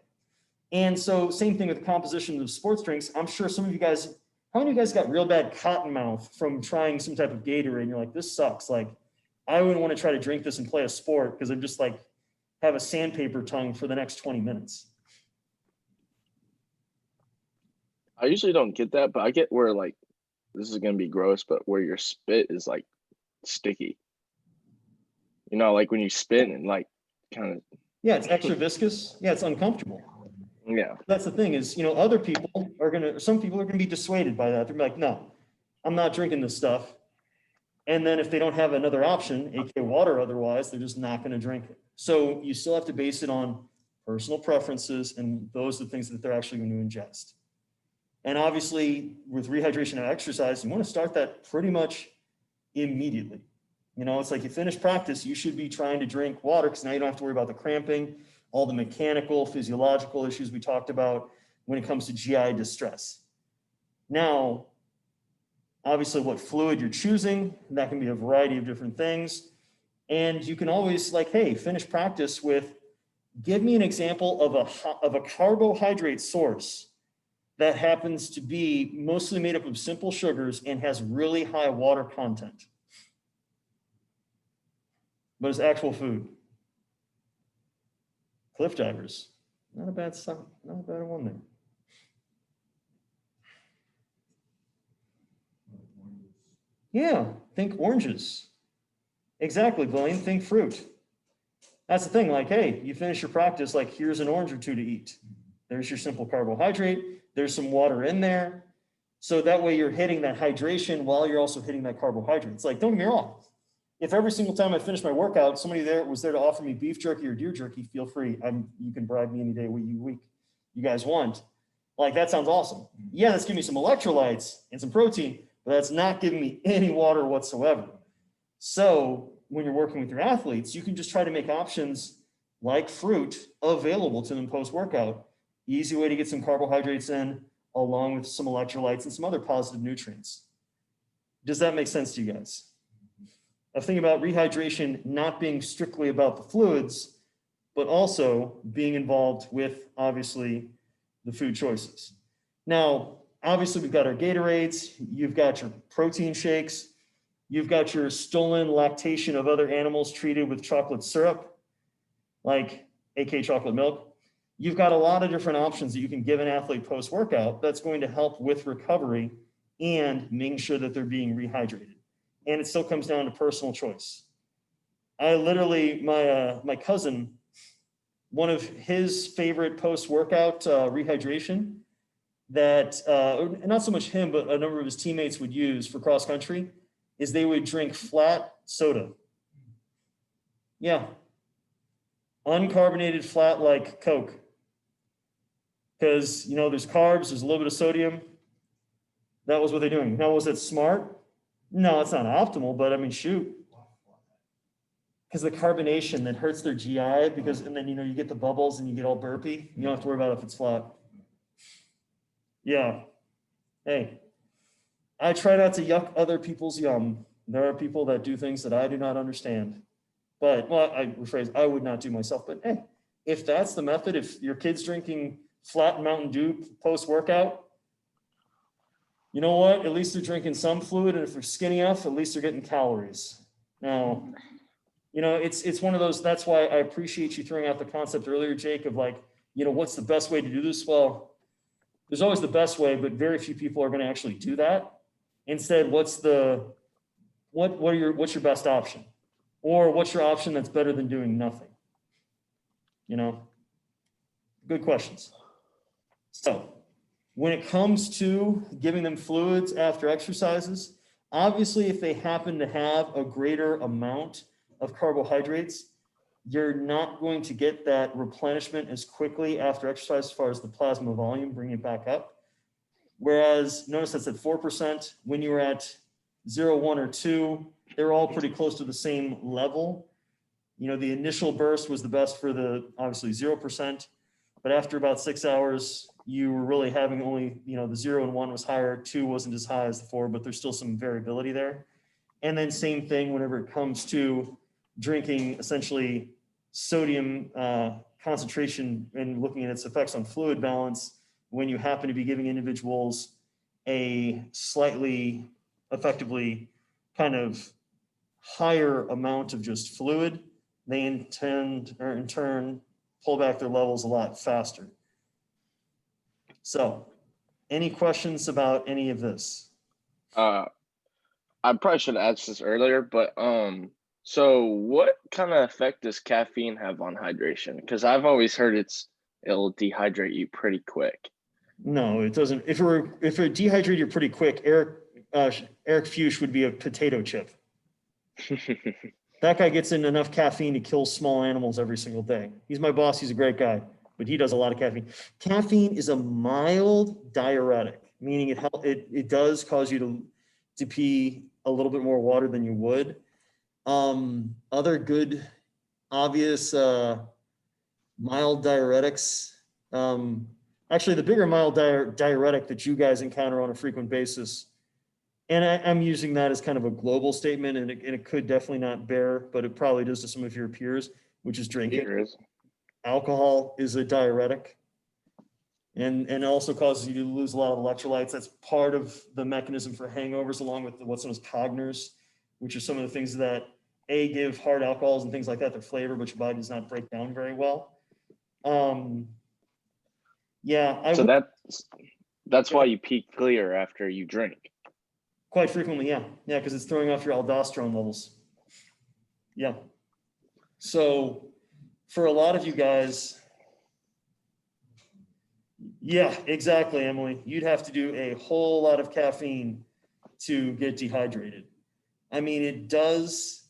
And so same thing with the composition of sports drinks. I'm sure some of you guys, how many of you guys got real bad cotton mouth from trying some type of Gatorade and you're like, this sucks. Like, I wouldn't want to try to drink this and play a sport because I'm just like, have a sandpaper tongue for the next 20 minutes. I usually don't get that, but I get where, like, this is gonna be gross, but where your spit is like sticky. Like when you spit and like kind of. Yeah, it's extra viscous. Yeah, it's uncomfortable. Yeah. That's the thing is, other people are some people are gonna be dissuaded by that. They're like, no, I'm not drinking this stuff. And then if they don't have another option, aka water otherwise, they're just not gonna drink it. So you still have to base it on personal preferences, and those are the things that they're actually going to ingest. And obviously with rehydration and exercise, you want to start that pretty much immediately. It's like you finish practice, you should be trying to drink water, because now you don't have to worry about the cramping, all the mechanical, physiological issues we talked about when it comes to GI distress. Now, obviously what fluid you're choosing, that can be a variety of different things. And you can always finish practice with, give me an example of a carbohydrate source that happens to be mostly made up of simple sugars and has really high water content, but it's actual food. Cliff divers, not a bad one there. Yeah, think oranges. Exactly, Blaine, think fruit. That's the thing, hey, you finish your practice, here's an orange or two to eat. There's your simple carbohydrate. There's some water in there. So that way you're hitting that hydration while you're also hitting that carbohydrate. It's don't get me wrong. If every single time I finish my workout, somebody there was there to offer me beef jerky or deer jerky, feel free. You can bribe me any day you guys want. That sounds awesome. Yeah, that's giving me some electrolytes and some protein, but that's not giving me any water whatsoever. So when you're working with your athletes, you can just try to make options like fruit available to them post-workout. Easy way to get some carbohydrates in, along with some electrolytes and some other positive nutrients. Does that make sense to you guys? I'm thinking about rehydration not being strictly about the fluids, but also being involved with, obviously, the food choices. Now, obviously, we've got our Gatorades, you've got your protein shakes, you've got your stolen lactation of other animals treated with chocolate syrup, aka chocolate milk. You've got a lot of different options that you can give an athlete post-workout that's going to help with recovery and making sure that they're being rehydrated. And it still comes down to personal choice. I literally, my cousin, one of his favorite post-workout rehydration that, not so much him, but a number of his teammates would use for cross-country, is they would drink flat soda. Yeah. Uncarbonated flat like Coke. Because, there's carbs, there's a little bit of sodium. That was what they're doing. Now, was it smart? No, it's not optimal, but I mean, shoot. Because the carbonation that hurts their GI, and then, you get the bubbles and you get all burpy. You don't have to worry about it if it's flat. Yeah. Hey, I try not to yuck other people's yum. There are people that do things that I do not understand. But, well, I rephrase, I would not do myself. But hey, if that's the method, if your kid's drinking flat Mountain Dew post-workout, you know what? At least they're drinking some fluid. And if they're skinny enough, at least they're getting calories. Now, you know, it's one of those, that's why I appreciate you throwing out the concept earlier, Jake, of like, you know, what's the best way to do this? Well, there's always the best way, but very few people are going to actually do that. Instead, what's your best option? Or what's your option that's better than doing nothing? You know, good questions. So when it comes to giving them fluids after exercises, obviously if they happen to have a greater amount of carbohydrates, you're not going to get that replenishment as quickly after exercise as far as the plasma volume, bring it back up. Whereas notice that's at 4%. When you were at 0, 1, or 2, they're all pretty close to the same level. You know, the initial burst was the best for the obviously 0%, but after about 6 hours, you were really having only, you know, the 0 and 1 was higher, 2 wasn't as high as the 4, but there's still some variability there. And then same thing whenever it comes to drinking essentially sodium concentration and looking at its effects on fluid balance, when you happen to be giving individuals a slightly effectively kind of higher amount of just fluid, they in turn pull back their levels a lot faster. So any questions about any of this? I probably should have asked this earlier, but so what kind of effect does caffeine have on hydration? Because I've always heard it'll dehydrate you pretty quick. No, it doesn't. If it dehydrated you pretty quick, Eric Fuchs would be a potato chip. That guy gets in enough caffeine to kill small animals every single day. He's my boss. He's a great guy, but he does a lot of caffeine. Caffeine is a mild diuretic, meaning it does cause you to pee a little bit more water than you would. Other good, obvious mild diuretics. Actually, the bigger mild diuretic that you guys encounter on a frequent basis, and I'm using that as kind of a global statement, and it could definitely not bear, but it probably does to some of your peers, which is drinking. Alcohol is a diuretic, and it also causes you to lose a lot of electrolytes. That's part of the mechanism for hangovers, along with what's known as cogners, which are some of the things that give hard alcohols and things like that their flavor, but your body does not break down very well. Yeah, so that's why you pee clear after you drink. Quite frequently, yeah, because it's throwing off your aldosterone levels. Yeah. So for a lot of you guys, yeah, exactly, Emily. You'd have to do a whole lot of caffeine to get dehydrated. I mean, it does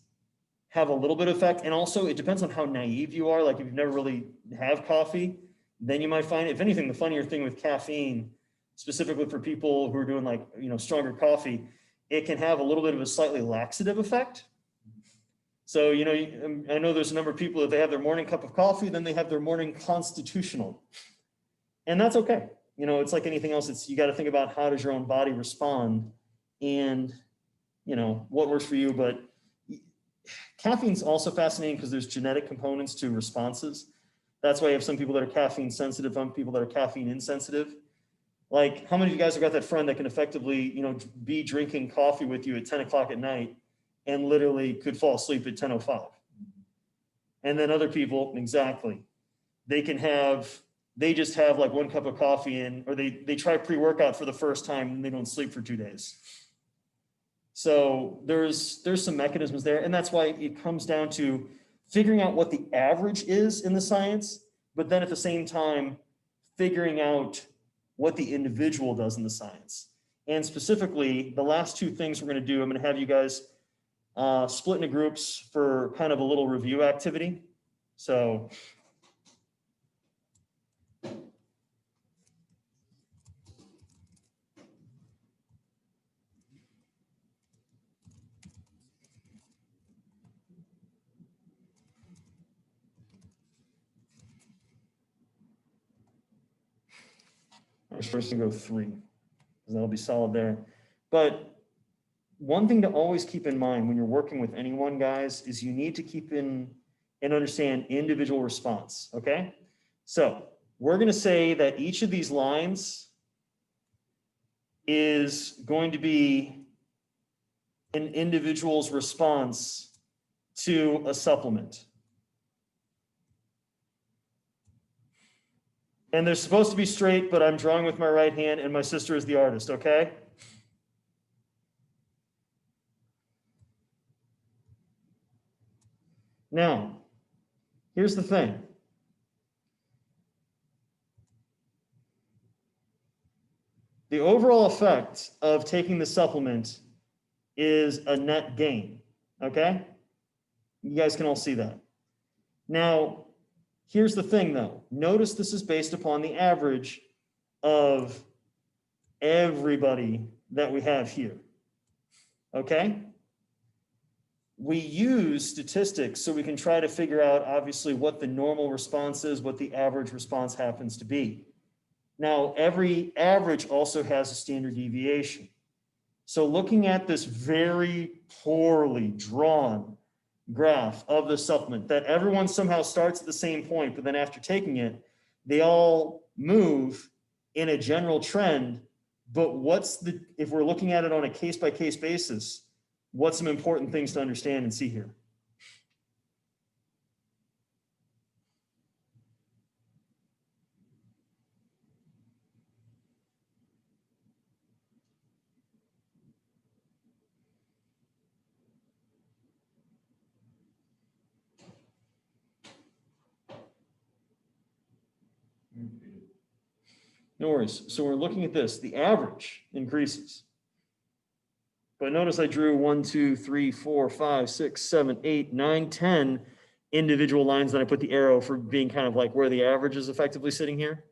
have a little bit of effect, and also it depends on how naive you are. Like if you've never really have coffee, then you might find, if anything, the funnier thing with caffeine, specifically for people who are doing like, you know, stronger coffee, it can have a little bit of a slightly laxative effect. So, you know, I know there's a number of people that they have their morning cup of coffee, then they have their morning constitutional. And that's okay. You know, it's like anything else. You got to think about how does your own body respond and, you know, what works for you. But caffeine's also fascinating because there's genetic components to responses. That's why you have some people that are caffeine sensitive, some people that are caffeine insensitive. Like, how many of you guys have got that friend that can effectively, you know, be drinking coffee with you at 10 o'clock at night and literally could fall asleep at 10:05? And then other people, exactly. They just have like 1 cup of coffee in, or they try pre-workout for the first time and they don't sleep for 2 days. So there's some mechanisms there. And that's why it comes down to figuring out what the average is in the science, but then at the same time, figuring out what the individual does in the science. And specifically, the last 2 things we're going to do, I'm going to have you guys split into groups for kind of a little review activity. So I'm just gonna go 3, because that'll be solid there. But one thing to always keep in mind when you're working with anyone, guys, is you need to keep in and understand individual response, okay? So we're gonna say that each of these lines is going to be an individual's response to a supplement. And they're supposed to be straight, but I'm drawing with my right hand and my sister is the artist, okay? Now, here's the thing. The overall effect of taking the supplement is a net gain, okay? You guys can all see that. Now, here's the thing though. Notice this is based upon the average of everybody that we have here, okay? We use statistics so we can try to figure out obviously what the normal response is, what the average response happens to be. Now, every average also has a standard deviation. So looking at this very poorly drawn graph of the supplement that everyone somehow starts at the same point, but then after taking it, they all move in a general trend. But if we're looking at it on a case-by-case basis, what's some important things to understand and see here? No worries. So we're looking at this. The average increases. But notice I drew 1, 2, 3, 4, 5, 6, 7, 8, 9, 10 individual lines. Then I put the arrow for being kind of like where the average is effectively sitting here.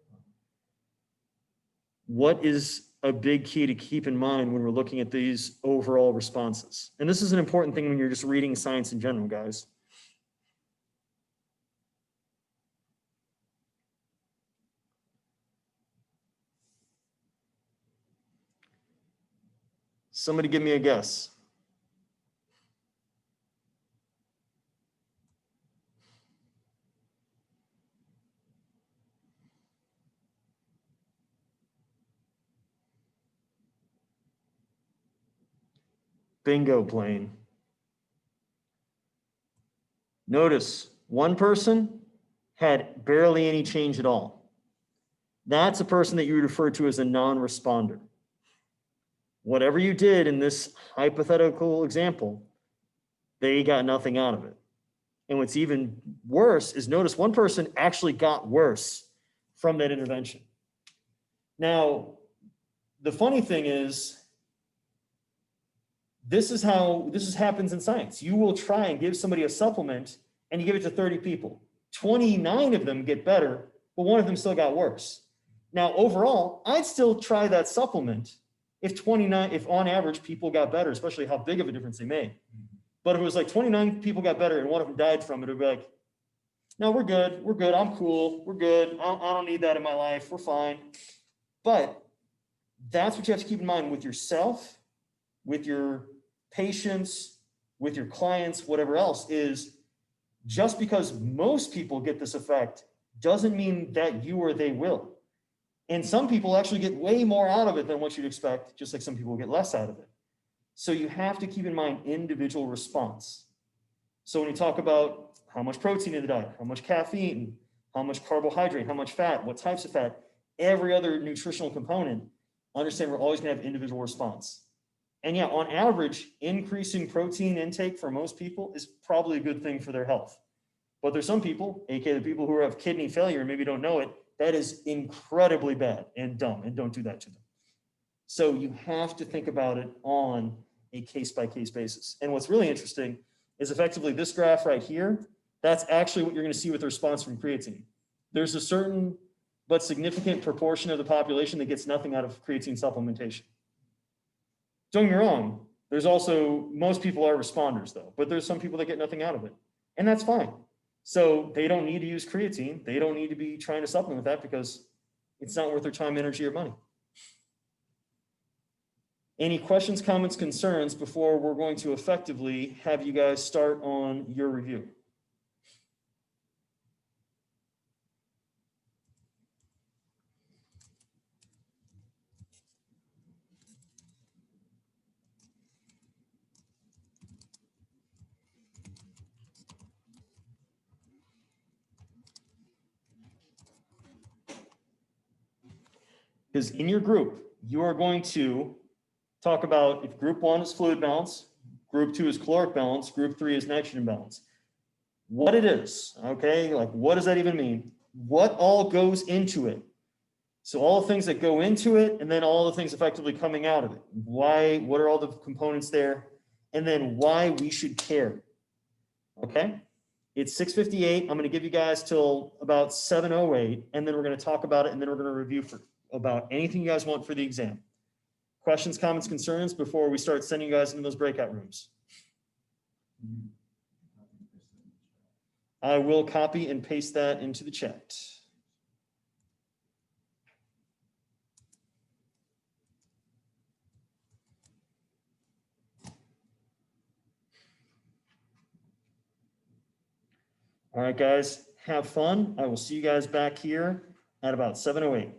What is a big key to keep in mind when we're looking at these overall responses? And this is an important thing when you're just reading science in general, guys. Somebody give me a guess. Bingo plane. Notice one person had barely any change at all. That's a person that you would refer to as a non-responder. Whatever you did in this hypothetical example, they got nothing out of it. And what's even worse is notice one person actually got worse from that intervention. Now, the funny thing is, this happens in science. You will try and give somebody a supplement and you give it to 30 people. 29 of them get better, but one of them still got worse. Now, overall, I'd still try that supplement if on average people got better, especially how big of a difference they made. But if it was like 29 people got better and one of them died from it, it would be like, no, we're good, I'm cool, we're good, I don't need that in my life, we're fine. But that's what you have to keep in mind with yourself, with your patients, with your clients, whatever else, is just because most people get this effect doesn't mean that you or they will. And some people actually get way more out of it than what you'd expect, just like some people get less out of it. So you have to keep in mind individual response. So when you talk about how much protein in the diet, how much caffeine, how much carbohydrate, how much fat, what types of fat, every other nutritional component, understand we're always gonna have individual response. And yeah, on average, increasing protein intake for most people is probably a good thing for their health. But there's some people, aka the people who have kidney failure and maybe don't know it, that is incredibly bad and dumb, and don't do that to them. So you have to think about it on a case-by-case basis. And what's really interesting is effectively this graph right here, that's actually what you're gonna see with the response from creatine. There's a certain but significant proportion of the population that gets nothing out of creatine supplementation. Don't get me wrong, there's also, most people are responders though, but there's some people that get nothing out of it, and that's fine. So they don't need to use creatine. They don't need to be trying to supplement that because It's not worth their time, energy, or money. Any questions, comments, concerns before we're going to effectively have you guys start on your review? Because in your group, you are going to talk about if group 1 is fluid balance, group 2 is caloric balance, group 3 is nitrogen balance. What it is, okay? Like, what does that even mean? What all goes into it? So all the things that go into it, and then all the things effectively coming out of it. Why, what are all the components there? And then why we should care, okay? It's 6:58. I'm gonna give you guys till about 7:08, and then we're gonna talk about it, and then we're gonna review for about anything you guys want for the exam. Questions, comments, concerns before we start sending you guys into those breakout rooms? I will copy and paste that into the chat. All right, guys, have fun. I will see you guys back here at about 7:08.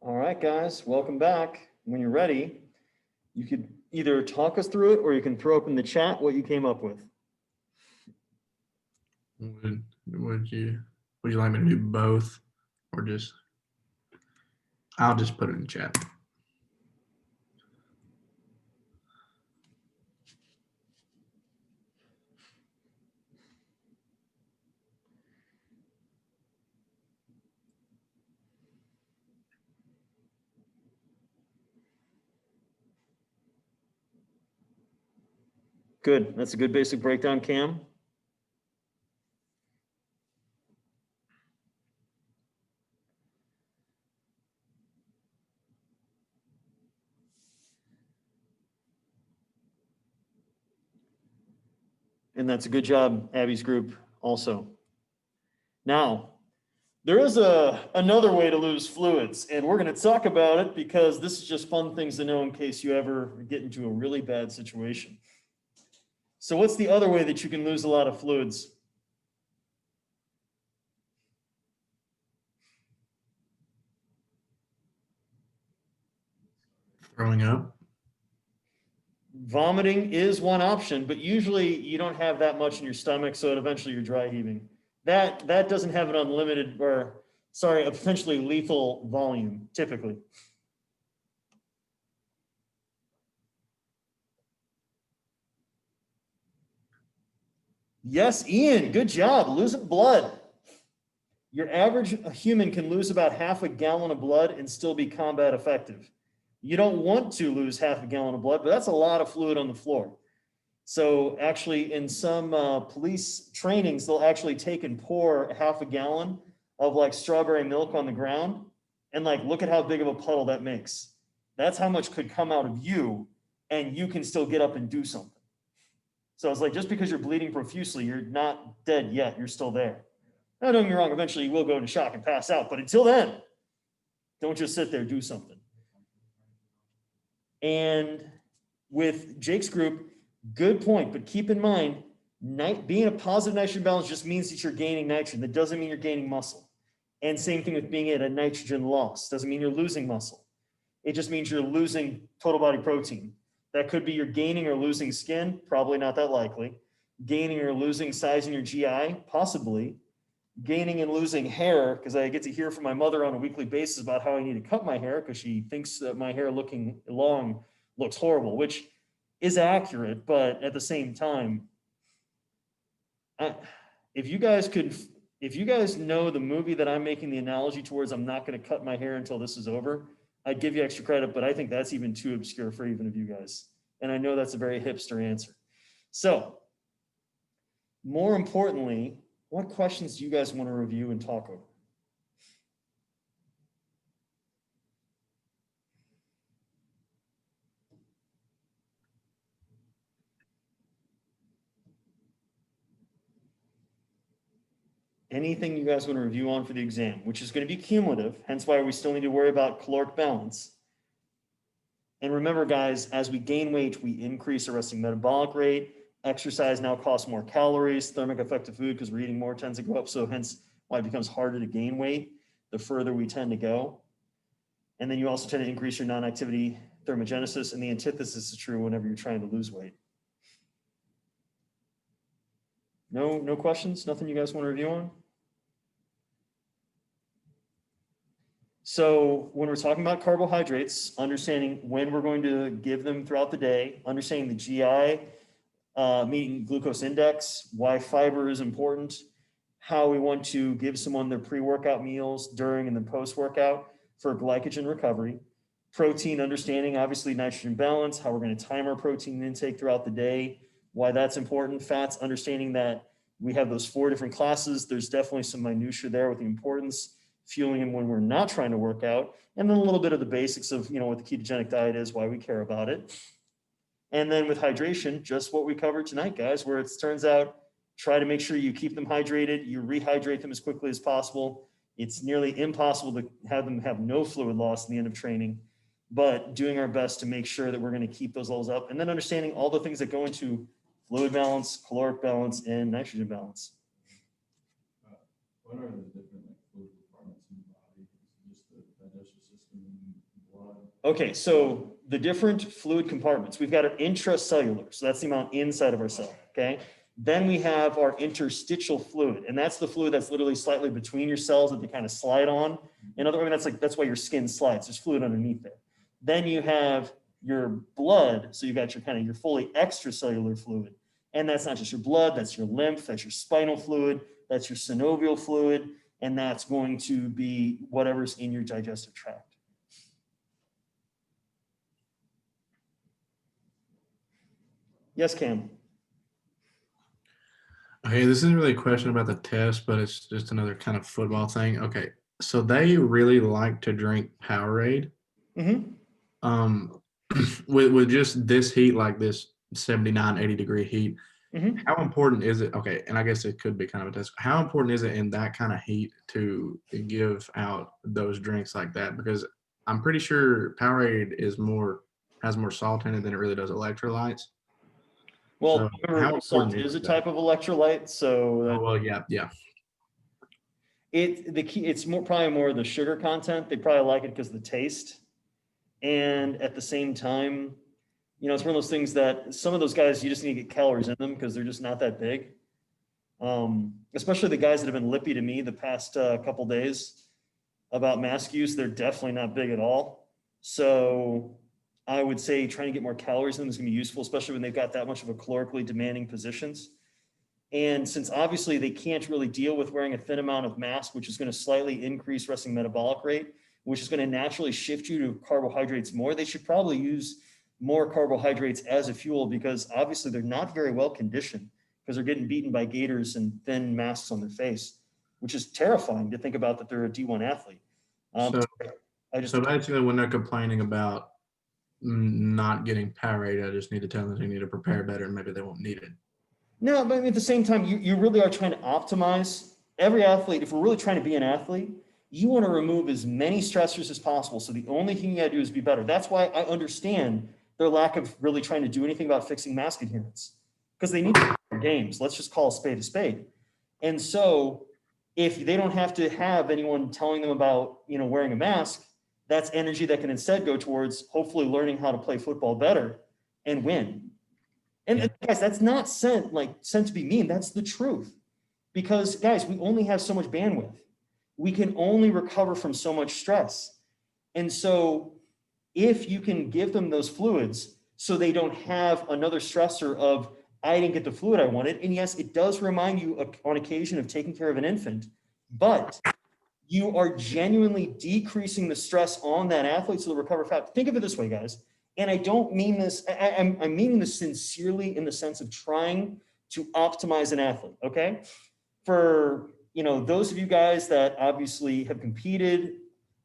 All right, guys, welcome back. When you're ready, you could either talk us through it or you can throw up in the chat what you came up with. Would you like me to do both or just? I'll just put it in the chat. Good. That's a good basic breakdown, Cam. And that's a good job, Abby's group also. Now, there is another way to lose fluids, and we're going to talk about it because this is just fun things to know in case you ever get into a really bad situation. So what's the other way that you can lose a lot of fluids? Throwing up. Vomiting is one option, but usually you don't have that much in your stomach, so eventually you're dry heaving. That doesn't have an unlimited, or sorry, a potentially lethal volume, typically. Yes, Ian, good job. Losing blood. Your average human can lose about half a gallon of blood and still be combat effective. You don't want to lose half a gallon of blood, but that's a lot of fluid on the floor. So actually in some police trainings, they'll actually take and pour half a gallon of like strawberry milk on the ground and like, look at how big of a puddle that makes. That's how much could come out of you and you can still get up and do something. So it's like, just because you're bleeding profusely, you're not dead yet, you're still there. Now, don't get me wrong, eventually you will go into shock and pass out, but until then, don't just sit there, do something. And with Jake's group, good point, but keep in mind, being a positive nitrogen balance just means that you're gaining nitrogen. That doesn't mean you're gaining muscle. And same thing with being at a nitrogen loss. Doesn't mean you're losing muscle. It just means you're losing total body protein. That could be you're gaining or losing skin, probably not that likely. Gaining or losing size in your GI, possibly. Gaining and losing hair, because I get to hear from my mother on a weekly basis about how I need to cut my hair because she thinks that my hair looking long looks horrible, which is accurate, but at the same time, if you guys know the movie that I'm making the analogy towards, I'm not going to cut my hair until this is over, I'd give you extra credit, but I think that's even too obscure for even of you guys. And I know that's a very hipster answer. So, more importantly, what questions do you guys want to review and talk over? Anything you guys want to review on for the exam, which is going to be cumulative, hence why we still need to worry about caloric balance. And remember, guys, as we gain weight, we increase our resting metabolic rate. Exercise now costs more calories. Thermic effective food, because we're eating more, tends to go up. So hence why it becomes harder to gain weight the further we tend to go. And then you also tend to increase your non-activity thermogenesis, and the antithesis is true whenever you're trying to lose weight. No questions? Nothing you guys want to review on? So when we're talking about carbohydrates, understanding when we're going to give them throughout the day, understanding the GI, meaning glucose index, why fiber is important, how we want to give someone their pre-workout meals during and then post-workout for glycogen recovery, protein understanding, obviously nitrogen balance, how we're going to time our protein intake throughout the day, why that's important, fats, understanding that we have those 4 different classes. There's definitely some minutia there with the importance, fueling them when we're not trying to work out, and then a little bit of the basics of, what the ketogenic diet is, why we care about it. And then with hydration, just what we covered tonight, guys, where it turns out, try to make sure you keep them hydrated, you rehydrate them as quickly as possible. It's nearly impossible to have them have no fluid loss in the end of training, but doing our best to make sure that we're going to keep those levels up, and then understanding all the things that go into fluid balance, caloric balance, and nitrogen balance. What are the different fluid requirements in the body? Just the digestive system and Okay, so the different fluid compartments, we've got our intracellular, so that's the amount inside of our cell, okay? Then we have our interstitial fluid, and that's the fluid that's literally slightly between your cells that they kind of slide on. In other words, that's why your skin slides, there's fluid underneath there. Then you have your blood, so you've got your kind of your fully extracellular fluid. And that's not just your blood, that's your lymph, that's your spinal fluid, that's your synovial fluid, and that's going to be whatever's in your digestive tract. Yes, Cam. Okay, this isn't really a question about the test, but it's just another kind of football thing. Okay, so they really like to drink Powerade. Mm-hmm. With just this heat, like this 79, 80-degree heat, Mm-hmm. how important is it? Okay, and I guess it could be kind of a test. How important is it in that kind of heat to give out those drinks like that? Because I'm pretty sure Powerade has more salt in it than it really does electrolytes. Well, So remember, how salt important is a that? type of electrolyte, so Oh, well, yeah. it's probably more the sugar content. They probably like it because of the taste. And at the same time, it's one of those things that some of those guys, you just need to get calories in them because they're just not that big. Especially the guys that have been lippy to me the past couple days about mask use, they're definitely not big at all. So I would say trying to get more calories in them is going to be useful, especially when they've got that much of a calorically demanding positions. And since obviously they can't really deal with wearing a thin amount of mask, which is going to slightly increase resting metabolic rate, which is going to naturally shift you to carbohydrates more, they should probably use more carbohydrates as a fuel because obviously they're not very well conditioned because they're getting beaten by gators and thin masks on their face, which is terrifying to think about that they're a D1 athlete. So basically when they're complaining about not getting Powerade, I just need to tell them they need to prepare better and maybe they won't need it. No, but at the same time, you really are trying to optimize every athlete. If we're really trying to be an athlete, you want to remove as many stressors as possible. So the only thing you got to do is be better. That's why I understand their lack of really trying to do anything about fixing mask adherence because they need to play games. Let's just call a spade a spade. And so if they don't have to have anyone telling them about, wearing a mask, that's energy that can instead go towards hopefully learning how to play football better and win. And guys, that's not sent to be mean. That's the truth. Because guys, we only have so much bandwidth. We can only recover from so much stress. And so if you can give them those fluids so they don't have another stressor of, I didn't get the fluid I wanted. And yes, it does remind you on occasion of taking care of an infant, but you are genuinely decreasing the stress on that athlete so they'll recover fast. Think of it this way, guys. And I don't mean this, I'm meaning this sincerely in the sense of trying to optimize an athlete, okay? For, those of you guys that obviously have competed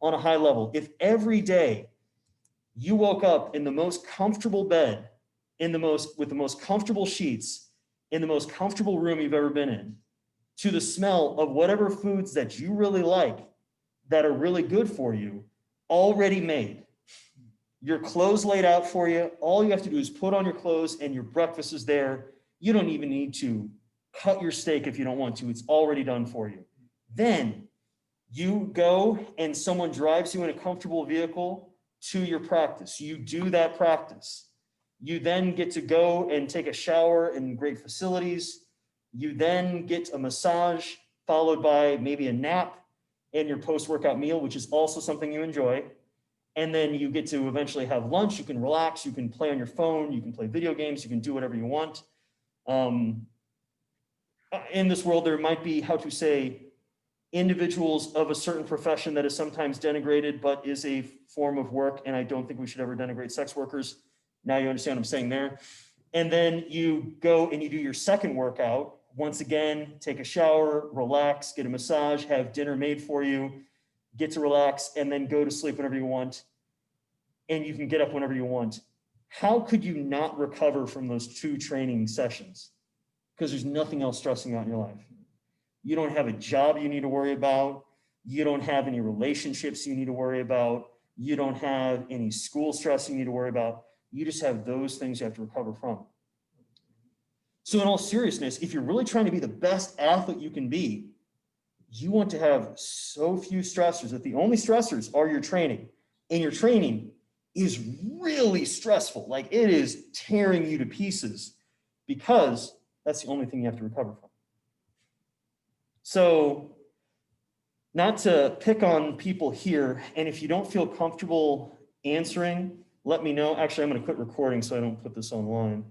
on a high level, if every day you woke up in the most comfortable bed, with the most comfortable sheets, in the most comfortable room you've ever been in, to the smell of whatever foods that you really like, that are really good for you, already made, your clothes laid out for you. All you have to do is put on your clothes and your breakfast is there. You don't even need to cut your steak if you don't want to. It's already done for you. Then you go and someone drives you in a comfortable vehicle to your practice. You do that practice. You then get to go and take a shower in great facilities. You then get a massage followed by maybe a nap and your post-workout meal, which is also something you enjoy. And then you get to eventually have lunch. You can relax. You can play on your phone. You can play video games. You can do whatever you want. In this world, there might be, individuals of a certain profession that is sometimes denigrated, but is a form of work. And I don't think we should ever denigrate sex workers. Now you understand what I'm saying there. And then you go and you do your second workout. Once again, take a shower, relax, get a massage, have dinner made for you, get to relax, and then go to sleep whenever you want. And you can get up whenever you want. How could you not recover from those 2 training sessions? Because there's nothing else stressing out in your life. You don't have a job you need to worry about. You don't have any relationships you need to worry about. You don't have any school stress you need to worry about. You just have those things you have to recover from. So in all seriousness, if you're really trying to be the best athlete you can be, you want to have so few stressors that the only stressors are your training. And your training is really stressful. Like it is tearing you to pieces because that's the only thing you have to recover from. So not to pick on people here, and if you don't feel comfortable answering, let me know. Actually, I'm going to quit recording so I don't put this online.